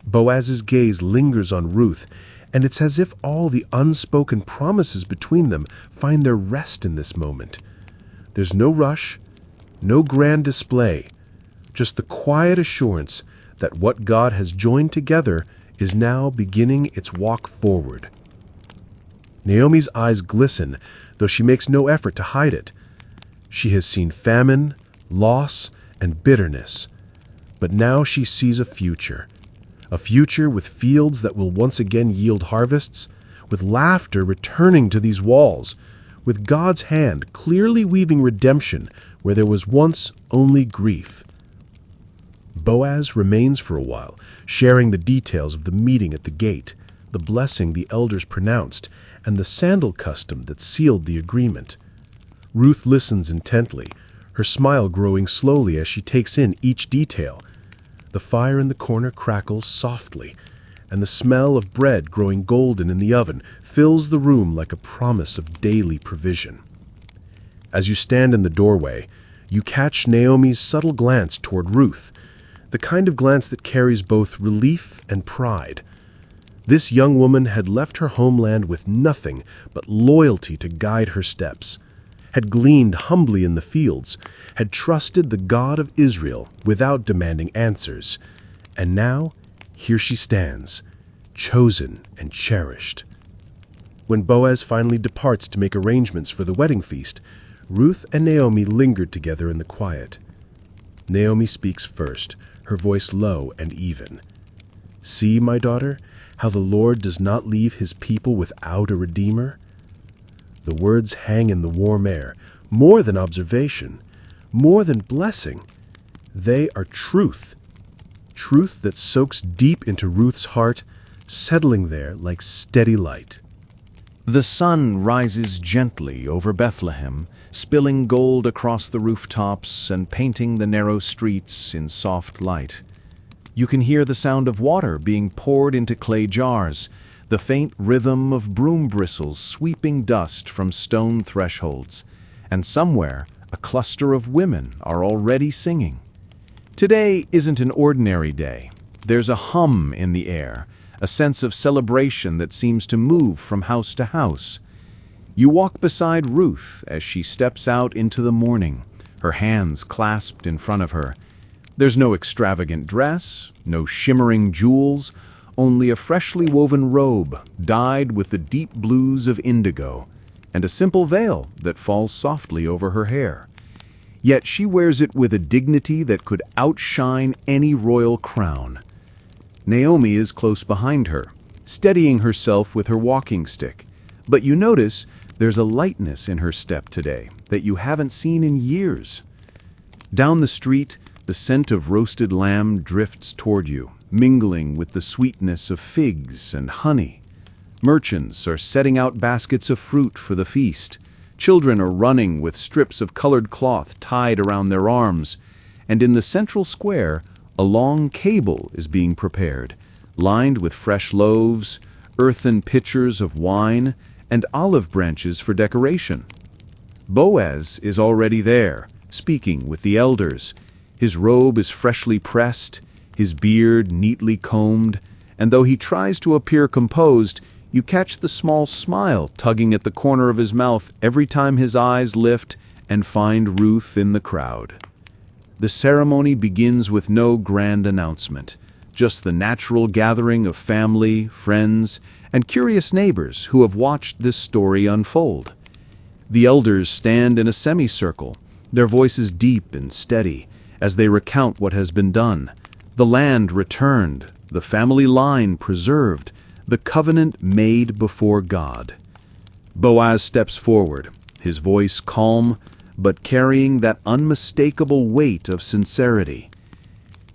Boaz's gaze lingers on Ruth, and it's as if all the unspoken promises between them find their rest in this moment. There's no rush, no grand display, just the quiet assurance that what God has joined together is now beginning its walk forward. Naomi's eyes glisten, though she makes no effort to hide it. She has seen famine, loss, and bitterness, but now she sees a future with fields that will once again yield harvests, with laughter returning to these walls, with God's hand clearly weaving redemption where there was once only grief. Boaz remains for a while, sharing the details of the meeting at the gate, the blessing the elders pronounced, and the sandal custom that sealed the agreement. Ruth listens intently, her smile growing slowly as she takes in each detail. The fire in the corner crackles softly, and the smell of bread growing golden in the oven fills the room like a promise of daily provision. As you stand in the doorway, you catch Naomi's subtle glance toward Ruth, the kind of glance that carries both relief and pride. This young woman had left her homeland with nothing but loyalty to guide her steps, had gleaned humbly in the fields, had trusted the God of Israel without demanding answers, and now here she stands, chosen and cherished. When Boaz finally departs to make arrangements for the wedding feast, Ruth and Naomi lingered together in the quiet. Naomi speaks first, her voice low and even. "See, my daughter, how the Lord does not leave his people without a redeemer?" The words hang in the warm air, more than observation, more than blessing. They are truth. Truth that soaks deep into Ruth's heart, settling there like steady light. The sun rises gently over Bethlehem, spilling gold across the rooftops and painting the narrow streets in soft light. You can hear the sound of water being poured into clay jars, the faint rhythm of broom bristles sweeping dust from stone thresholds, and somewhere a cluster of women are already singing. Today isn't an ordinary day. There's a hum in the air, a sense of celebration that seems to move from house to house. You walk beside Ruth as she steps out into the morning, her hands clasped in front of her. There's no extravagant dress, no shimmering jewels, only a freshly woven robe dyed with the deep blues of indigo, and a simple veil that falls softly over her hair. Yet she wears it with a dignity that could outshine any royal crown. Naomi is close behind her, steadying herself with her walking stick, but you notice there's a lightness in her step today that you haven't seen in years. Down the street, the scent of roasted lamb drifts toward you, mingling with the sweetness of figs and honey. Merchants are setting out baskets of fruit for the feast. Children are running with strips of colored cloth tied around their arms, and in the central square, a long table is being prepared, lined with fresh loaves, earthen pitchers of wine, and olive branches for decoration. Boaz is already there, speaking with the elders. His robe is freshly pressed, his beard neatly combed, and though he tries to appear composed, you catch the small smile tugging at the corner of his mouth every time his eyes lift and find Ruth in the crowd. The ceremony begins with no grand announcement, just the natural gathering of family, friends, and curious neighbors who have watched this story unfold. The elders stand in a semicircle, their voices deep and steady, as they recount what has been done. The land returned, the family line preserved, the covenant made before God. Boaz steps forward, his voice calm, but carrying that unmistakable weight of sincerity.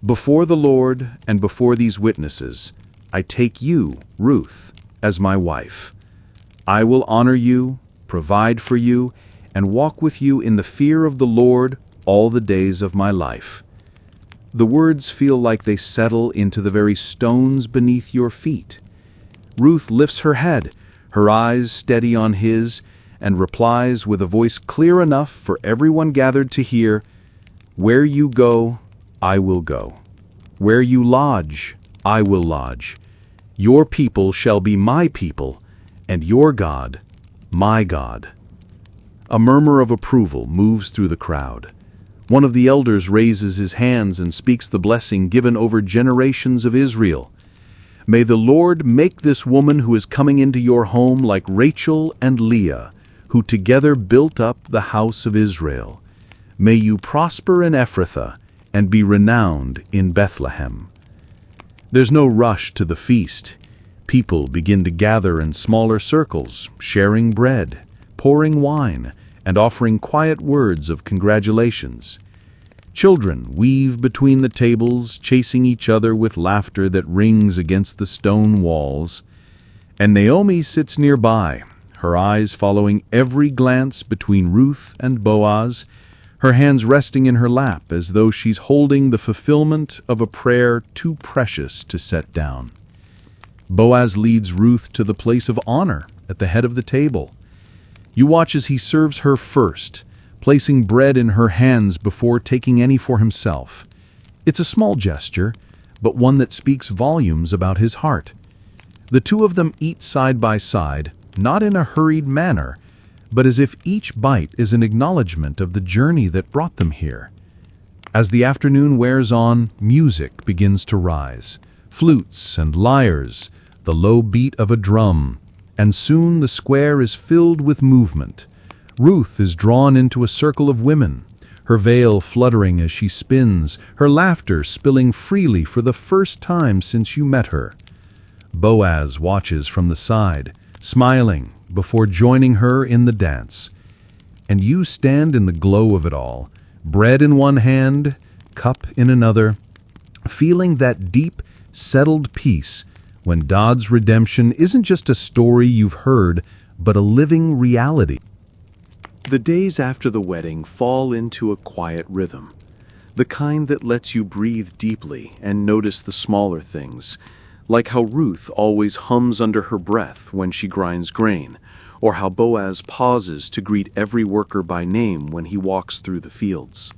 "Before the Lord and before these witnesses, I take you, Ruth, as my wife. I will honor you, provide for you, and walk with you in the fear of the Lord all the days of my life." The words feel like they settle into the very stones beneath your feet. Ruth lifts her head, her eyes steady on his, and replies with a voice clear enough for everyone gathered to hear, "Where you go, I will go. Where you lodge, I will lodge. Your people shall be my people, and your God, my God." A murmur of approval moves through the crowd. One of the elders raises his hands and speaks the blessing given over generations of Israel. "May the Lord make this woman who is coming into your home like Rachel and Leah, who together built up the house of Israel. May you prosper in Ephrathah and be renowned in Bethlehem." There's no rush to the feast. People begin to gather in smaller circles, sharing bread, pouring wine, and offering quiet words of congratulations. Children weave between the tables, chasing each other with laughter that rings against the stone walls. And Naomi sits nearby, her eyes following every glance between Ruth and Boaz, her hands resting in her lap as though she's holding the fulfillment of a prayer too precious to set down. Boaz leads Ruth to the place of honor at the head of the table. You watch as he serves her first, placing bread in her hands before taking any for himself. It's a small gesture, but one that speaks volumes about his heart. The two of them eat side by side, not in a hurried manner, but as if each bite is an acknowledgement of the journey that brought them here. As the afternoon wears on, music begins to rise. Flutes and lyres, the low beat of a drum, and soon the square is filled with movement. Ruth is drawn into a circle of women, her veil fluttering as she spins, her laughter spilling freely for the first time since you met her. Boaz watches from the side, smiling, before joining her in the dance. And you stand in the glow of it all, bread in one hand, cup in another, feeling that deep, settled peace when God's redemption isn't just a story you've heard, but a living reality. The days after the wedding fall into a quiet rhythm, the kind that lets you breathe deeply and notice the smaller things, like how Ruth always hums under her breath when she grinds grain, or how Boaz pauses to greet every worker by name when he walks through the fields.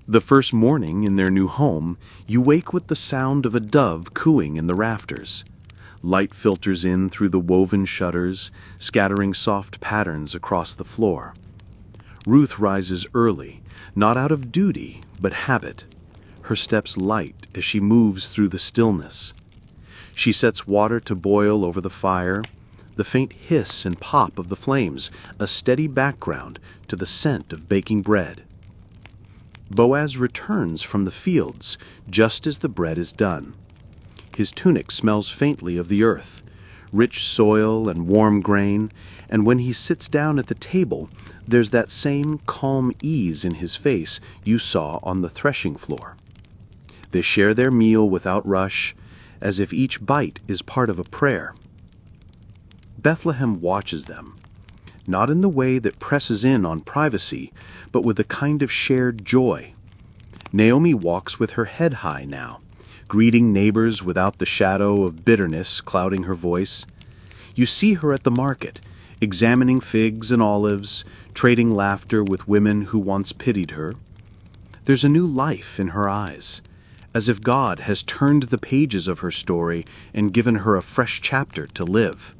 The first morning in their new home, you wake with the sound of a dove cooing in the rafters. Light filters in through the woven shutters, scattering soft patterns across the floor. Ruth rises early, not out of duty, but habit, her steps light as she moves through the stillness. She sets water to boil over the fire, the faint hiss and pop of the flames, a steady background to the scent of baking bread. Boaz returns from the fields just as the bread is done. His tunic smells faintly of the earth, rich soil and warm grain, and when he sits down at the table, there's that same calm ease in his face you saw on the threshing floor. They share their meal without rush, as if each bite is part of a prayer. Bethlehem watches them, not in the way that presses in on privacy, but with a kind of shared joy. Naomi walks with her head high now, greeting neighbors without the shadow of bitterness clouding her voice. You see her at the market, examining figs and olives, trading laughter with women who once pitied her. There's a new life in her eyes, as if God has turned the pages of her story and given her a fresh chapter to live.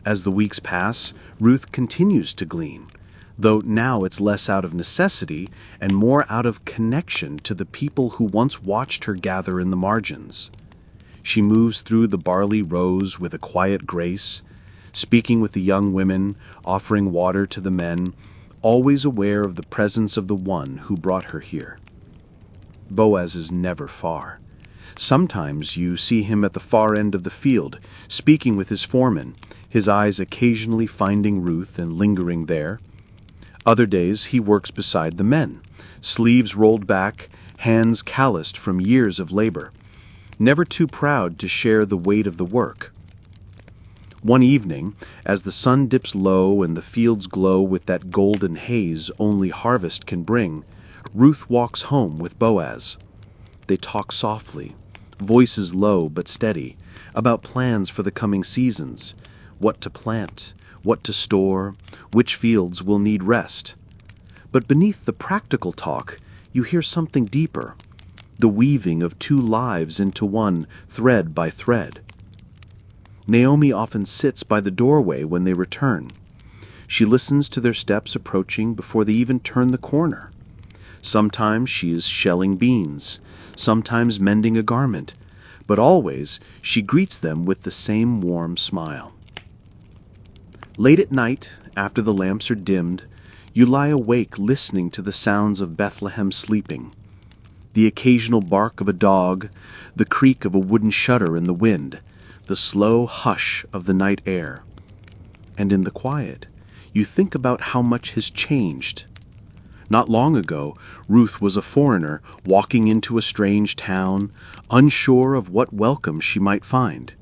As the weeks pass, Ruth continues to glean, though now it's less out of necessity and more out of connection to the people who once watched her gather in the margins. She moves through the barley rows with a quiet grace, speaking with the young women, offering water to the men, always aware of the presence of the one who brought her here. Boaz is never far. Sometimes you see him at the far end of the field, speaking with his foreman, his eyes occasionally finding Ruth and lingering there. Other days he works beside the men, sleeves rolled back, hands calloused from years of labor, never too proud to share the weight of the work. One evening, as the sun dips low and the fields glow with that golden haze only harvest can bring, Ruth walks home with Boaz. They talk softly, voices low but steady, about plans for the coming seasons, what to plant, what to store, which fields will need rest. But beneath the practical talk, you hear something deeper, the weaving of two lives into one, thread by thread. Naomi often sits by the doorway when they return. She listens to their steps approaching before they even turn the corner. Sometimes she is shelling beans, sometimes mending a garment, but always she greets them with the same warm smile. Late at night, after the lamps are dimmed, you lie awake listening to the sounds of Bethlehem sleeping. The occasional bark of a dog, the creak of a wooden shutter in the wind, the slow hush of the night air. And in the quiet, you think about how much has changed. Not long ago, Ruth was a foreigner walking into a strange town, unsure of what welcome she might find.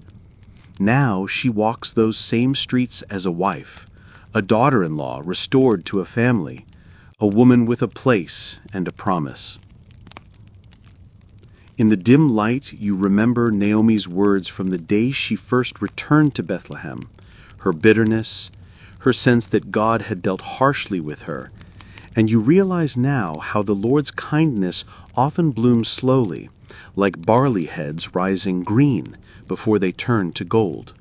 Now she walks those same streets as a wife, a daughter-in-law restored to a family, a woman with a place and a promise. In the dim light, you remember Naomi's words from the day she first returned to Bethlehem, her bitterness, her sense that God had dealt harshly with her, and you realize now how the Lord's kindness often blooms slowly, like barley heads rising green before they turn to gold.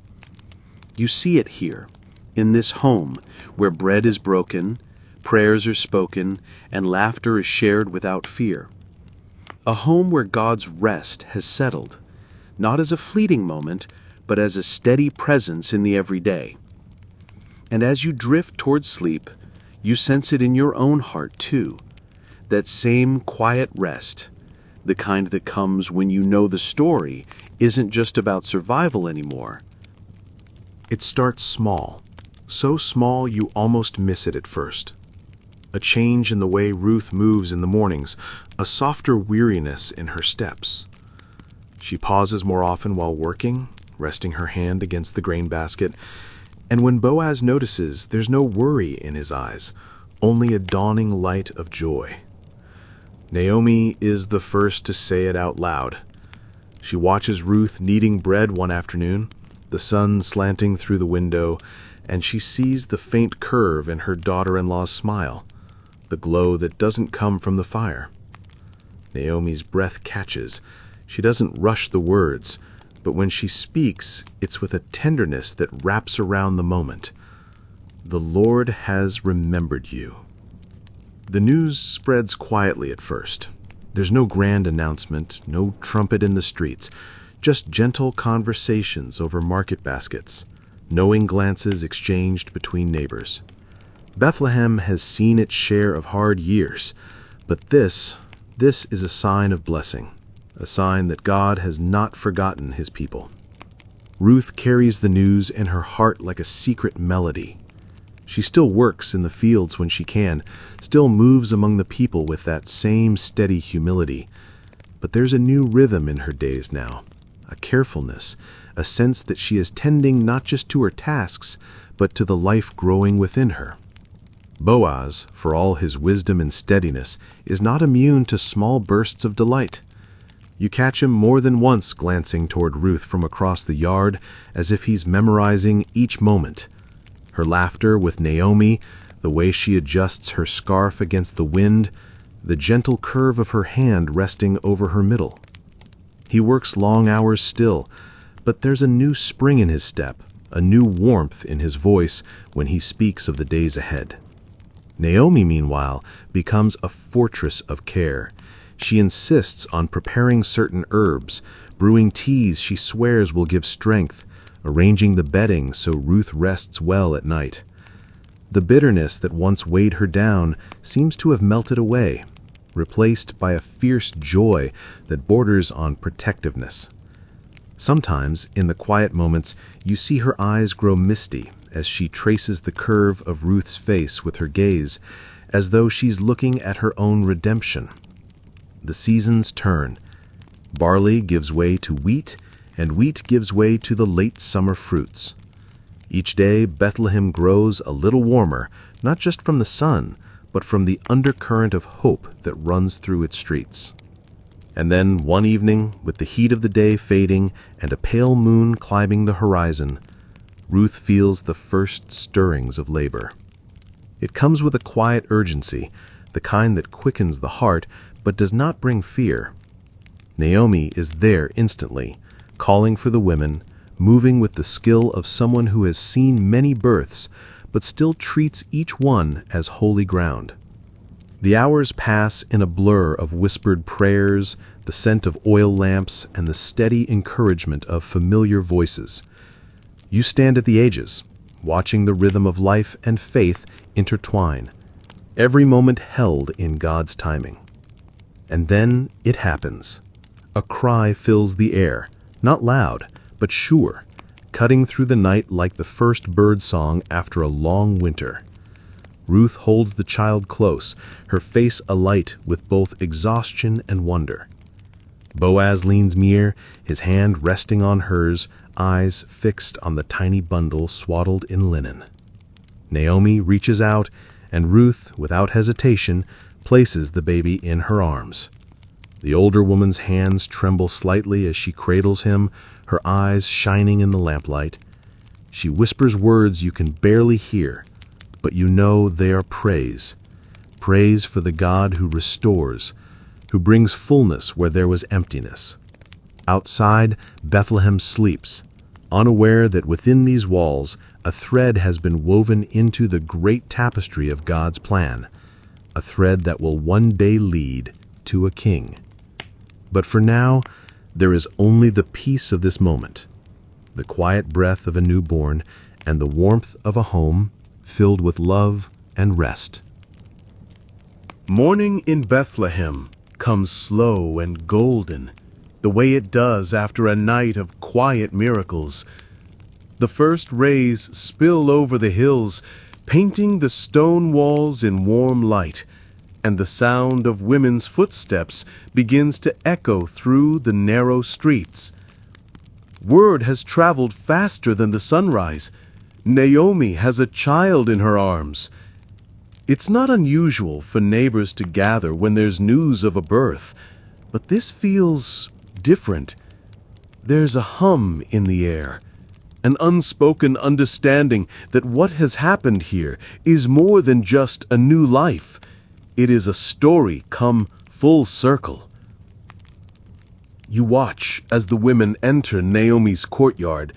You see it here, in this home, where bread is broken, prayers are spoken, and laughter is shared without fear. A home where God's rest has settled, not as a fleeting moment, but as a steady presence in the everyday. And as you drift towards sleep, you sense it in your own heart too, that same quiet rest, the kind that comes when you know the story isn't just about survival anymore. It starts small, so small you almost miss it at first. A change in the way Ruth moves in the mornings, a softer weariness in her steps. She pauses more often while working, resting her hand against the grain basket, and when Boaz notices, there's no worry in his eyes, only a dawning light of joy. Naomi is the first to say it out loud. She watches Ruth kneading bread one afternoon, the sun slanting through the window, and she sees the faint curve in her daughter-in-law's smile, the glow that doesn't come from the fire. Naomi's breath catches. She doesn't rush the words, but when she speaks, it's with a tenderness that wraps around the moment. The Lord has remembered you. The news spreads quietly at first. There's no grand announcement, no trumpet in the streets, just gentle conversations over market baskets, knowing glances exchanged between neighbors. Bethlehem has seen its share of hard years, but this is a sign of blessing, a sign that God has not forgotten his people. Ruth carries the news in her heart like a secret melody. She still works in the fields when she can, still moves among the people with that same steady humility. But there's a new rhythm in her days now, a carefulness, a sense that she is tending not just to her tasks, but to the life growing within her. Boaz, for all his wisdom and steadiness, is not immune to small bursts of delight. You catch him more than once glancing toward Ruth from across the yard, as if he's memorizing each moment. Her laughter with Naomi, the way she adjusts her scarf against the wind, the gentle curve of her hand resting over her middle. He works long hours still, but there's a new spring in his step, a new warmth in his voice when he speaks of the days ahead. Naomi, meanwhile, becomes a fortress of care. She insists on preparing certain herbs, brewing teas she swears will give strength, arranging the bedding so Ruth rests well at night. The bitterness that once weighed her down seems to have melted away, replaced by a fierce joy that borders on protectiveness. Sometimes, in the quiet moments, you see her eyes grow misty as she traces the curve of Ruth's face with her gaze, as though she's looking at her own redemption. The seasons turn. Barley gives way to wheat, and wheat gives way to the late summer fruits. Each day, Bethlehem grows a little warmer, not just from the sun, but from the undercurrent of hope that runs through its streets. And then, one evening, with the heat of the day fading and a pale moon climbing the horizon, Ruth feels the first stirrings of labor. It comes with a quiet urgency, the kind that quickens the heart but does not bring fear. Naomi is there instantly, calling for the women, moving with the skill of someone who has seen many births, but still treats each one as holy ground. The hours pass in a blur of whispered prayers, the scent of oil lamps, and the steady encouragement of familiar voices. You stand at the edges, watching the rhythm of life and faith intertwine, every moment held in God's timing. And then it happens. A cry fills the air, not loud, but sure, cutting through the night like the first bird song after a long winter. Ruth holds the child close, her face alight with both exhaustion and wonder. Boaz leans near, his hand resting on hers, eyes fixed on the tiny bundle swaddled in linen. Naomi reaches out, and Ruth, without hesitation, places the baby in her arms. The older woman's hands tremble slightly as she cradles him, her eyes shining in the lamplight. She whispers words you can barely hear, but you know they are praise. Praise for the God who restores, who brings fullness where there was emptiness. Outside, Bethlehem sleeps, unaware that within these walls a thread has been woven into the great tapestry of God's plan, a thread that will one day lead to a king. But for now, there is only the peace of this moment, the quiet breath of a newborn, and the warmth of a home filled with love and rest. Morning in Bethlehem comes slow and golden, the way it does after a night of quiet miracles. The first rays spill over the hills, painting the stone walls in warm light, and the sound of women's footsteps begins to echo through the narrow streets. Word has traveled faster than the sunrise. Naomi has a child in her arms. It's not unusual for neighbors to gather when there's news of a birth, but this feels different. There's a hum in the air, an unspoken understanding that what has happened here is more than just a new life. It is a story come full circle. You watch as the women enter Naomi's courtyard,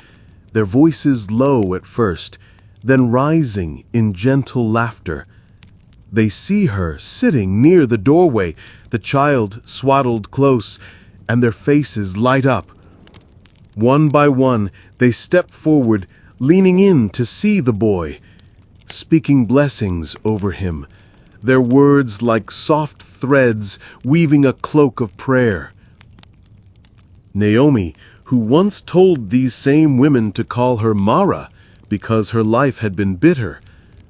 their voices low at first, then rising in gentle laughter. They see her sitting near the doorway, the child swaddled close, and their faces light up. One by one, they step forward, leaning in to see the boy, speaking blessings over him, their words like soft threads weaving a cloak of prayer. Naomi, who once told these same women to call her Mara because her life had been bitter,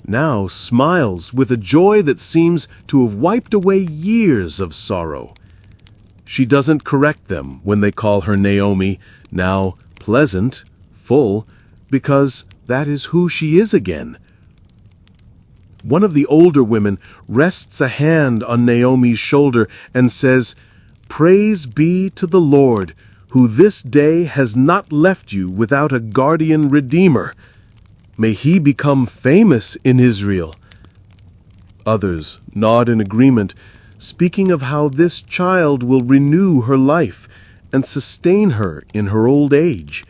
now smiles with a joy that seems to have wiped away years of sorrow. She doesn't correct them when they call her Naomi, now pleasant, full, because that is who she is again. One of the older women rests a hand on Naomi's shoulder and says, "Praise be to the Lord, who this day has not left you without a guardian redeemer. May he become famous in Israel." Others nod in agreement, speaking of how this child will renew her life and sustain her in her old age.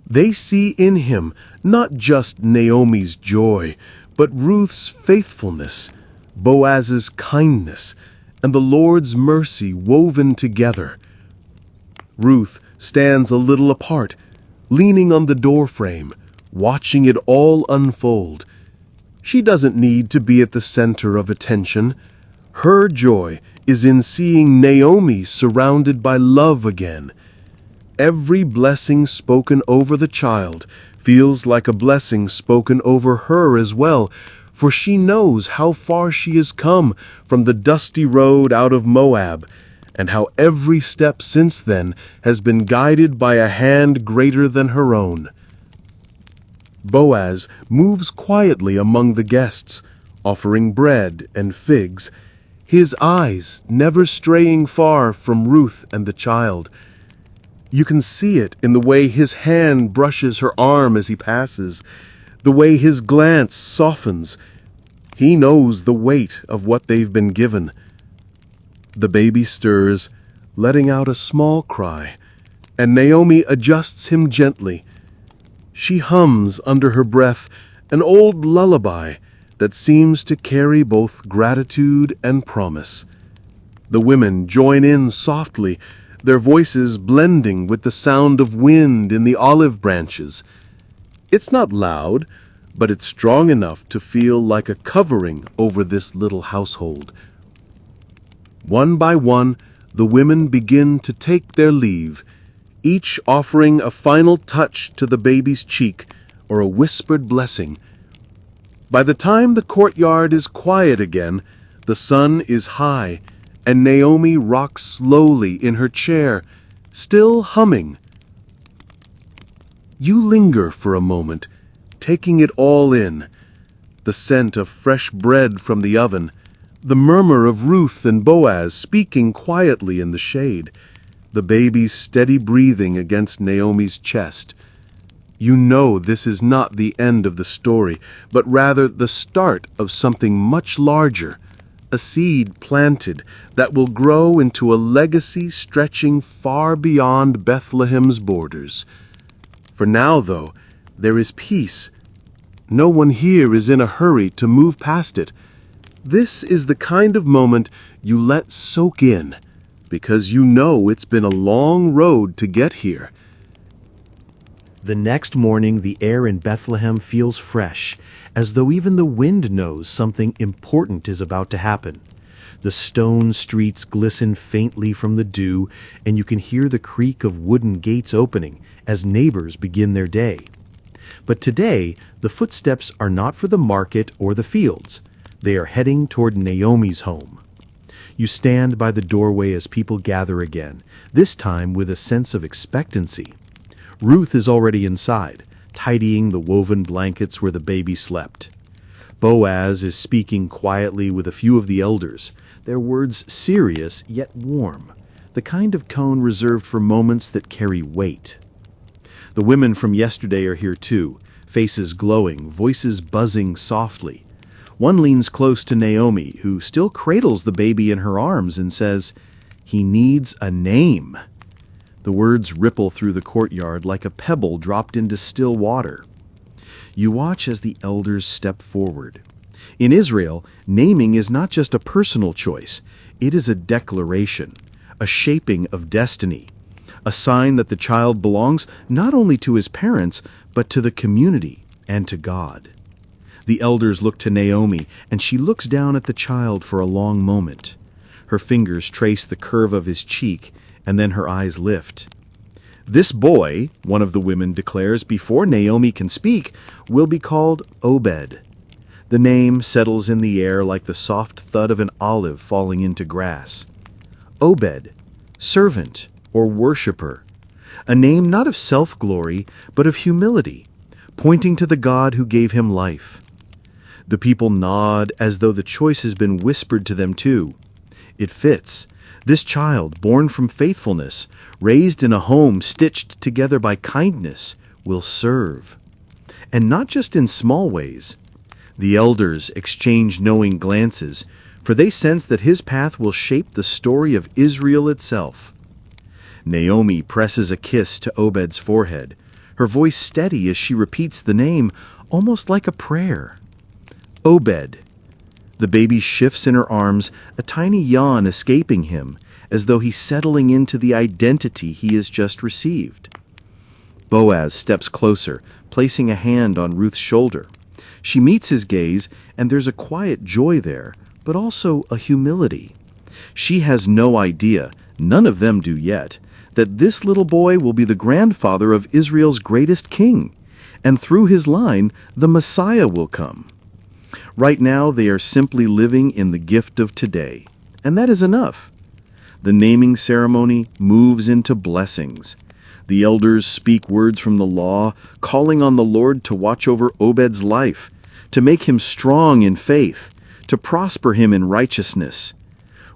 They see in him not just Naomi's joy, but Ruth's faithfulness, Boaz's kindness, and the Lord's mercy woven together. Ruth stands a little apart, leaning on the doorframe, watching it all unfold. She doesn't need to be at the center of attention. Her joy is in seeing Naomi surrounded by love again. Every blessing spoken over the child feels like a blessing spoken over her as well, for she knows how far she has come from the dusty road out of Moab, and how every step since then has been guided by a hand greater than her own. Boaz moves quietly among the guests, offering bread and figs, his eyes never straying far from Ruth and the child. You can see it in the way his hand brushes her arm as he passes, the way his glance softens. He knows the weight of what they've been given. The baby stirs, letting out a small cry, and Naomi adjusts him gently. She hums under her breath an old lullaby that seems to carry both gratitude and promise. The women join in softly, their voices blending with the sound of wind in the olive branches. It's not loud, but it's strong enough to feel like a covering over this little household. One by one, the women begin to take their leave, each offering a final touch to the baby's cheek or a whispered blessing. By the time the courtyard is quiet again, the sun is high, and Naomi rocks slowly in her chair, still humming. You linger for a moment, taking it all in. The scent of fresh bread from the oven, the murmur of Ruth and Boaz speaking quietly in the shade, the baby's steady breathing against Naomi's chest. You know this is not the end of the story, but rather the start of something much larger, a seed planted that will grow into a legacy stretching far beyond Bethlehem's borders. For now, though, there is peace. No one here is in a hurry to move past it. This is the kind of moment you let soak in, because you know it's been a long road to get here. The next morning, the air in Bethlehem feels fresh, as though even the wind knows something important is about to happen. The stone streets glisten faintly from the dew, and you can hear the creak of wooden gates opening as neighbors begin their day. But today, the footsteps are not for the market or the fields. They are heading toward Naomi's home. You stand by the doorway as people gather again, this time with a sense of expectancy. Ruth is already inside, tidying the woven blankets where the baby slept. Boaz is speaking quietly with a few of the elders, their words serious yet warm, the kind of tone reserved for moments that carry weight. The women from yesterday are here too, faces glowing, voices buzzing softly. One leans close to Naomi, who still cradles the baby in her arms and says, "He needs a name." The words ripple through the courtyard like a pebble dropped into still water. You watch as the elders step forward. In Israel, naming is not just a personal choice. It is a declaration, a shaping of destiny, a sign that the child belongs not only to his parents, but to the community and to God. The elders look to Naomi, and she looks down at the child for a long moment. Her fingers trace the curve of his cheek, and then her eyes lift. This boy, one of the women declares before Naomi can speak, will be called Obed. The name settles in the air like the soft thud of an olive falling into grass. Obed, servant or worshiper, a name not of self-glory, but of humility, pointing to the God who gave him life. The people nod as though the choice has been whispered to them too. It fits. This child, born from faithfulness, raised in a home stitched together by kindness, will serve. And not just in small ways. The elders exchange knowing glances, for they sense that his path will shape the story of Israel itself. Naomi presses a kiss to Obed's forehead, her voice steady as she repeats the name, almost like a prayer. Obed. The baby shifts in her arms, a tiny yawn escaping him, as though he's settling into the identity he has just received. Boaz steps closer, placing a hand on Ruth's shoulder. She meets his gaze, and there's a quiet joy there, but also a humility. She has no idea, none of them do yet, that this little boy will be the grandfather of Israel's greatest king, and through his line, the Messiah will come. Right now, they are simply living in the gift of today, and that is enough. The naming ceremony moves into blessings. The elders speak words from the law, calling on the Lord to watch over Obed's life, to make him strong in faith, to prosper him in righteousness.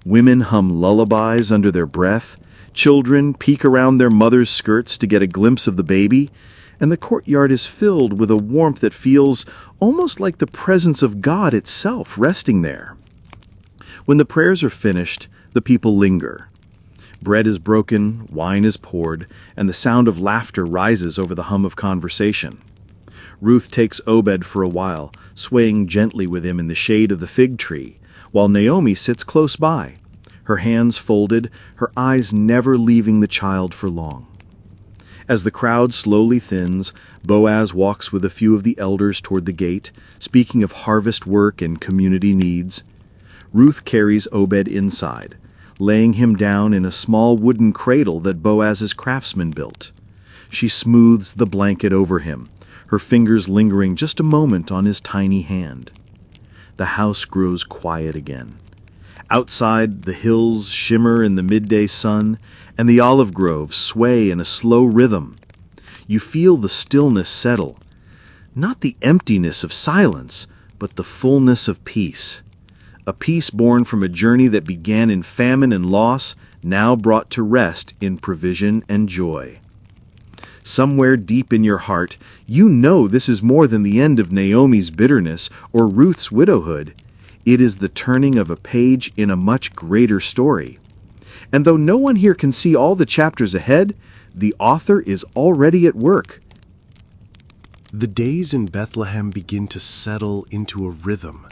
Women hum lullabies under their breath, children peek around their mother's skirts to get a glimpse of the baby, and the courtyard is filled with a warmth that feels almost like the presence of God itself resting there. When the prayers are finished, the people linger. Bread is broken, wine is poured, and the sound of laughter rises over the hum of conversation. Ruth takes Obed for a while, swaying gently with him in the shade of the fig tree, while Naomi sits close by, her hands folded, her eyes never leaving the child for long. As the crowd slowly thins, Boaz walks with a few of the elders toward the gate, speaking of harvest work and community needs. Ruth carries Obed inside, laying him down in a small wooden cradle that Boaz's craftsman built. She smooths the blanket over him, her fingers lingering just a moment on his tiny hand. The house grows quiet again. Outside, the hills shimmer in the midday sun, and the olive groves sway in a slow rhythm. You feel the stillness settle, not the emptiness of silence, but the fullness of peace. A peace born from a journey that began in famine and loss, now brought to rest in provision and joy. Somewhere deep in your heart, you know this is more than the end of Naomi's bitterness or Ruth's widowhood. It is the turning of a page in a much greater story. And though no one here can see all the chapters ahead, the author is already at work. The days in Bethlehem begin to settle into a rhythm,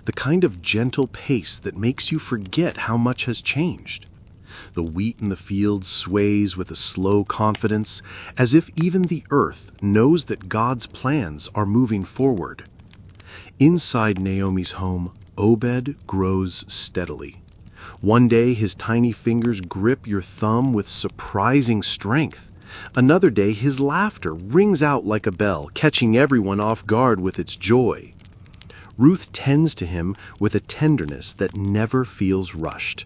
the kind of gentle pace that makes you forget how much has changed. The wheat in the fields sways with a slow confidence, as if even the earth knows that God's plans are moving forward. Inside Naomi's home, Obed grows steadily. One day his tiny fingers grip your thumb with surprising strength. Another day his laughter rings out like a bell, catching everyone off guard with its joy. Ruth tends to him with a tenderness that never feels rushed.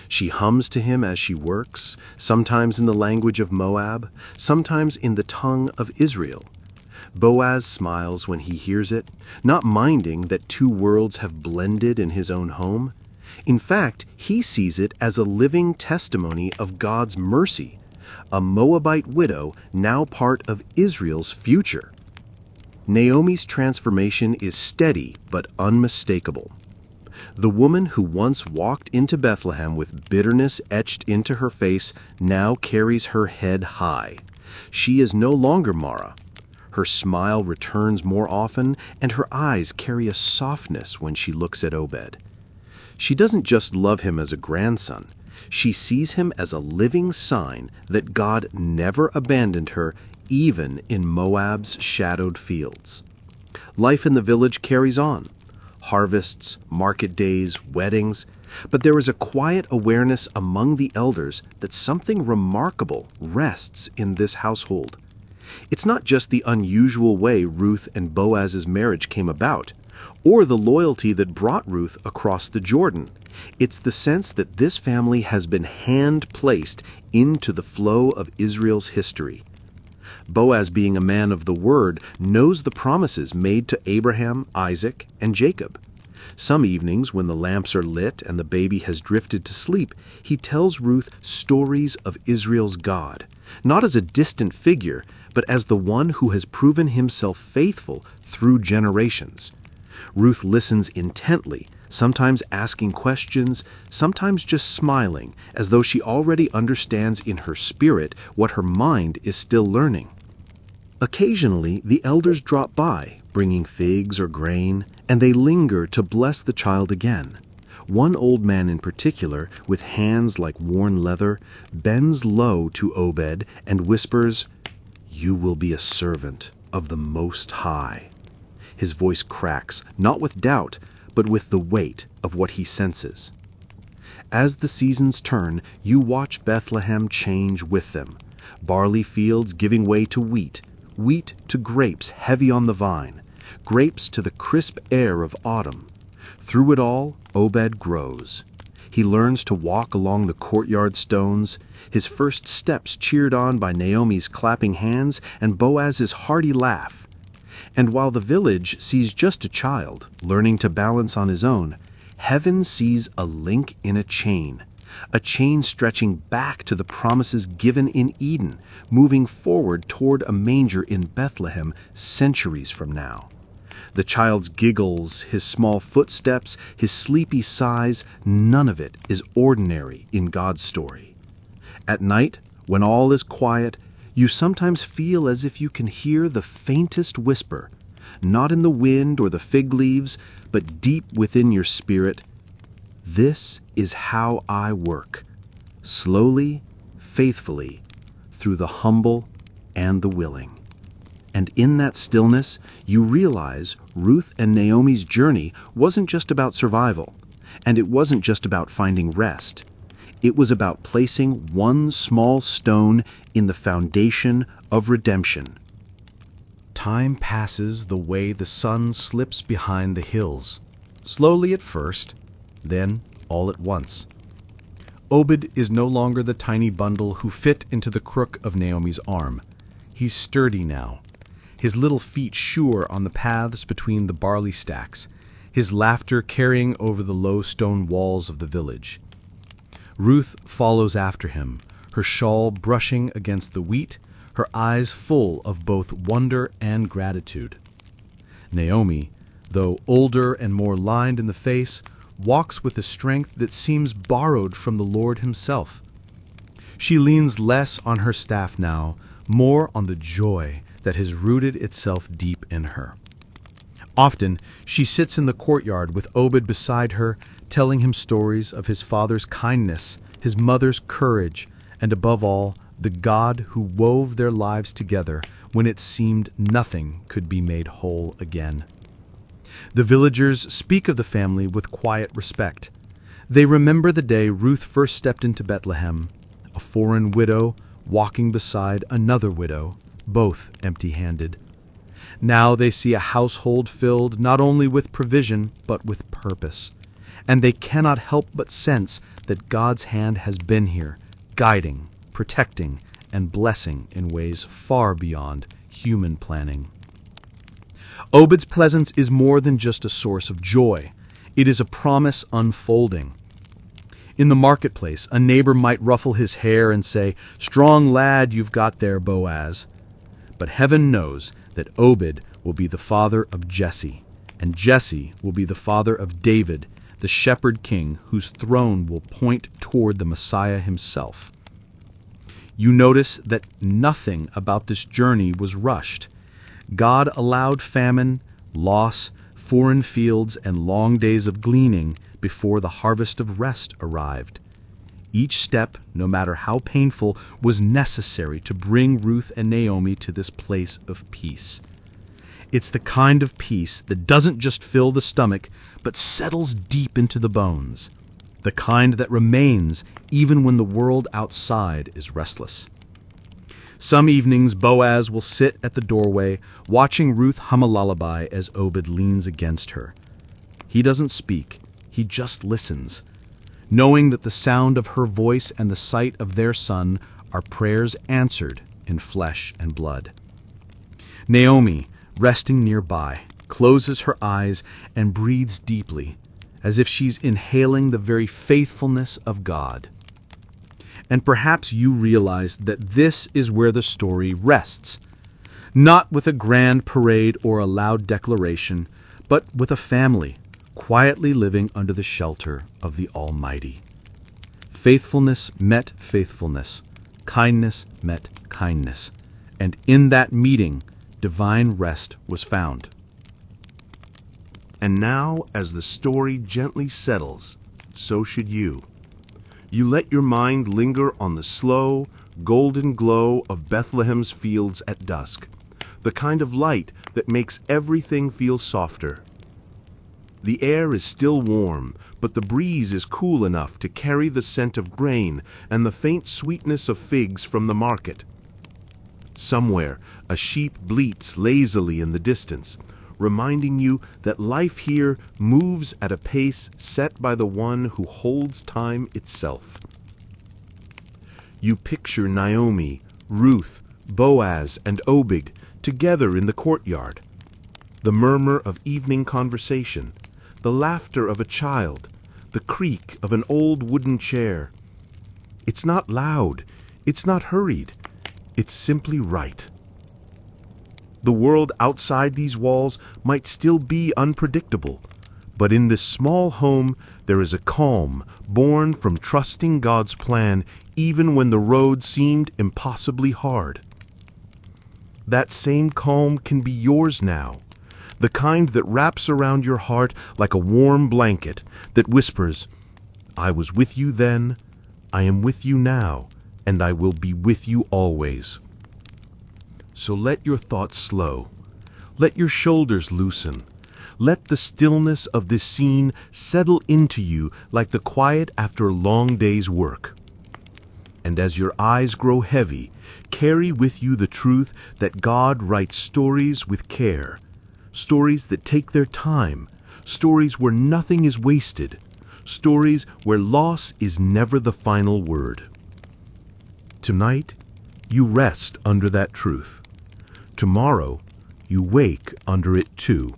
She hums to him as she works, sometimes in the language of Moab, sometimes in the tongue of Israel. Boaz smiles when he hears it, not minding that two worlds have blended in his own home. In fact, he sees it as a living testimony of God's mercy, a Moabite widow now part of Israel's future. Naomi's transformation is steady but unmistakable. The woman who once walked into Bethlehem with bitterness etched into her face now carries her head high. She is no longer Mara. Her smile returns more often, and her eyes carry a softness when she looks at Obed. She doesn't just love him as a grandson. She sees him as a living sign that God never abandoned her, even in Moab's shadowed fields. Life in the village carries on. Harvests, market days, weddings, but there is a quiet awareness among the elders that something remarkable rests in this household. It's not just the unusual way Ruth and Boaz's marriage came about, or the loyalty that brought Ruth across the Jordan. It's the sense that this family has been hand-placed into the flow of Israel's history. Boaz, being a man of the word, knows the promises made to Abraham, Isaac, and Jacob. Some evenings, when the lamps are lit and the baby has drifted to sleep, he tells Ruth stories of Israel's God, not as a distant figure, but as the one who has proven himself faithful through generations. Ruth listens intently, sometimes asking questions, sometimes just smiling, as though she already understands in her spirit what her mind is still learning. Occasionally, the elders drop by, bringing figs or grain, and they linger to bless the child again. One old man in particular, with hands like worn leather, bends low to Obed and whispers, "You will be a servant of the Most High." His voice cracks, not with doubt, but with the weight of what he senses. As the seasons turn, you watch Bethlehem change with them. Barley fields giving way to wheat, wheat to grapes heavy on the vine, grapes to the crisp air of autumn. Through it all, Obed grows. He learns to walk along the courtyard stones, his first steps cheered on by Naomi's clapping hands and Boaz's hearty laugh. And while the village sees just a child learning to balance on his own, heaven sees a link in a chain stretching back to the promises given in Eden, moving forward toward a manger in Bethlehem centuries from now. The child's giggles, his small footsteps, his sleepy sighs, none of it is ordinary in God's story. At night, when all is quiet, you sometimes feel as if you can hear the faintest whisper, not in the wind or the fig leaves, but deep within your spirit. This is how I work, slowly, faithfully, through the humble and the willing. And in that stillness, you realize Ruth and Naomi's journey wasn't just about survival, and it wasn't just about finding rest. It was about placing one small stone in the foundation of redemption. Time passes the way the sun slips behind the hills, slowly at first, then all at once. Obed is no longer the tiny bundle who fit into the crook of Naomi's arm. He's sturdy now, his little feet sure on the paths between the barley stacks, his laughter carrying over the low stone walls of the village. Ruth follows after him, her shawl brushing against the wheat, her eyes full of both wonder and gratitude. Naomi, though older and more lined in the face, walks with a strength that seems borrowed from the Lord himself. She leans less on her staff now, more on the joy that has rooted itself deep in her. Often she sits in the courtyard with Obed beside her, telling him stories of his father's kindness, his mother's courage, and above all, the God who wove their lives together when it seemed nothing could be made whole again. The villagers speak of the family with quiet respect. They remember the day Ruth first stepped into Bethlehem, a foreign widow walking beside another widow, both empty-handed. Now they see a household filled not only with provision, but with purpose. And they cannot help but sense that God's hand has been here, guiding, protecting, and blessing in ways far beyond human planning. Obed's presence is more than just a source of joy. It is a promise unfolding. In the marketplace, a neighbor might ruffle his hair and say, "Strong lad you've got there, Boaz." But heaven knows that Obed will be the father of Jesse, and Jesse will be the father of David, the shepherd king whose throne will point toward the Messiah himself. You notice that nothing about this journey was rushed. God allowed famine, loss, foreign fields, and long days of gleaning before the harvest of rest arrived. Each step, no matter how painful, was necessary to bring Ruth and Naomi to this place of peace. It's the kind of peace that doesn't just fill the stomach, but settles deep into the bones. The kind that remains even when the world outside is restless. Some evenings Boaz will sit at the doorway, watching Ruth hum a lullaby as Obed leans against her. He doesn't speak, he just listens, knowing that the sound of her voice and the sight of their son are prayers answered in flesh and blood. Naomi, resting nearby, closes her eyes and breathes deeply, as if she's inhaling the very faithfulness of God. And perhaps you realize that this is where the story rests, not with a grand parade or a loud declaration, but with a family quietly living under the shelter of the Almighty. Faithfulness met faithfulness, kindness met kindness, and in that meeting, divine rest was found. And now, as the story gently settles, so should you. You let your mind linger on the slow, golden glow of Bethlehem's fields at dusk, the kind of light that makes everything feel softer. The air is still warm, but the breeze is cool enough to carry the scent of grain and the faint sweetness of figs from the market. Somewhere, a sheep bleats lazily in the distance, reminding you that life here moves at a pace set by the one who holds time itself. You picture Naomi, Ruth, Boaz, and Obed together in the courtyard, the murmur of evening conversation, the laughter of a child, the creak of an old wooden chair. It's not loud, it's not hurried, it's simply right. The world outside these walls might still be unpredictable, but in this small home there is a calm born from trusting God's plan even when the road seemed impossibly hard. That same calm can be yours now, the kind that wraps around your heart like a warm blanket that whispers, "I was with you then, I am with you now, and I will be with you always." So let your thoughts slow. Let your shoulders loosen. Let the stillness of this scene settle into you like the quiet after a long day's work. And as your eyes grow heavy, carry with you the truth that God writes stories with care, stories that take their time, stories where nothing is wasted, stories where loss is never the final word. Tonight, you rest under that truth. Tomorrow, you wake under it too.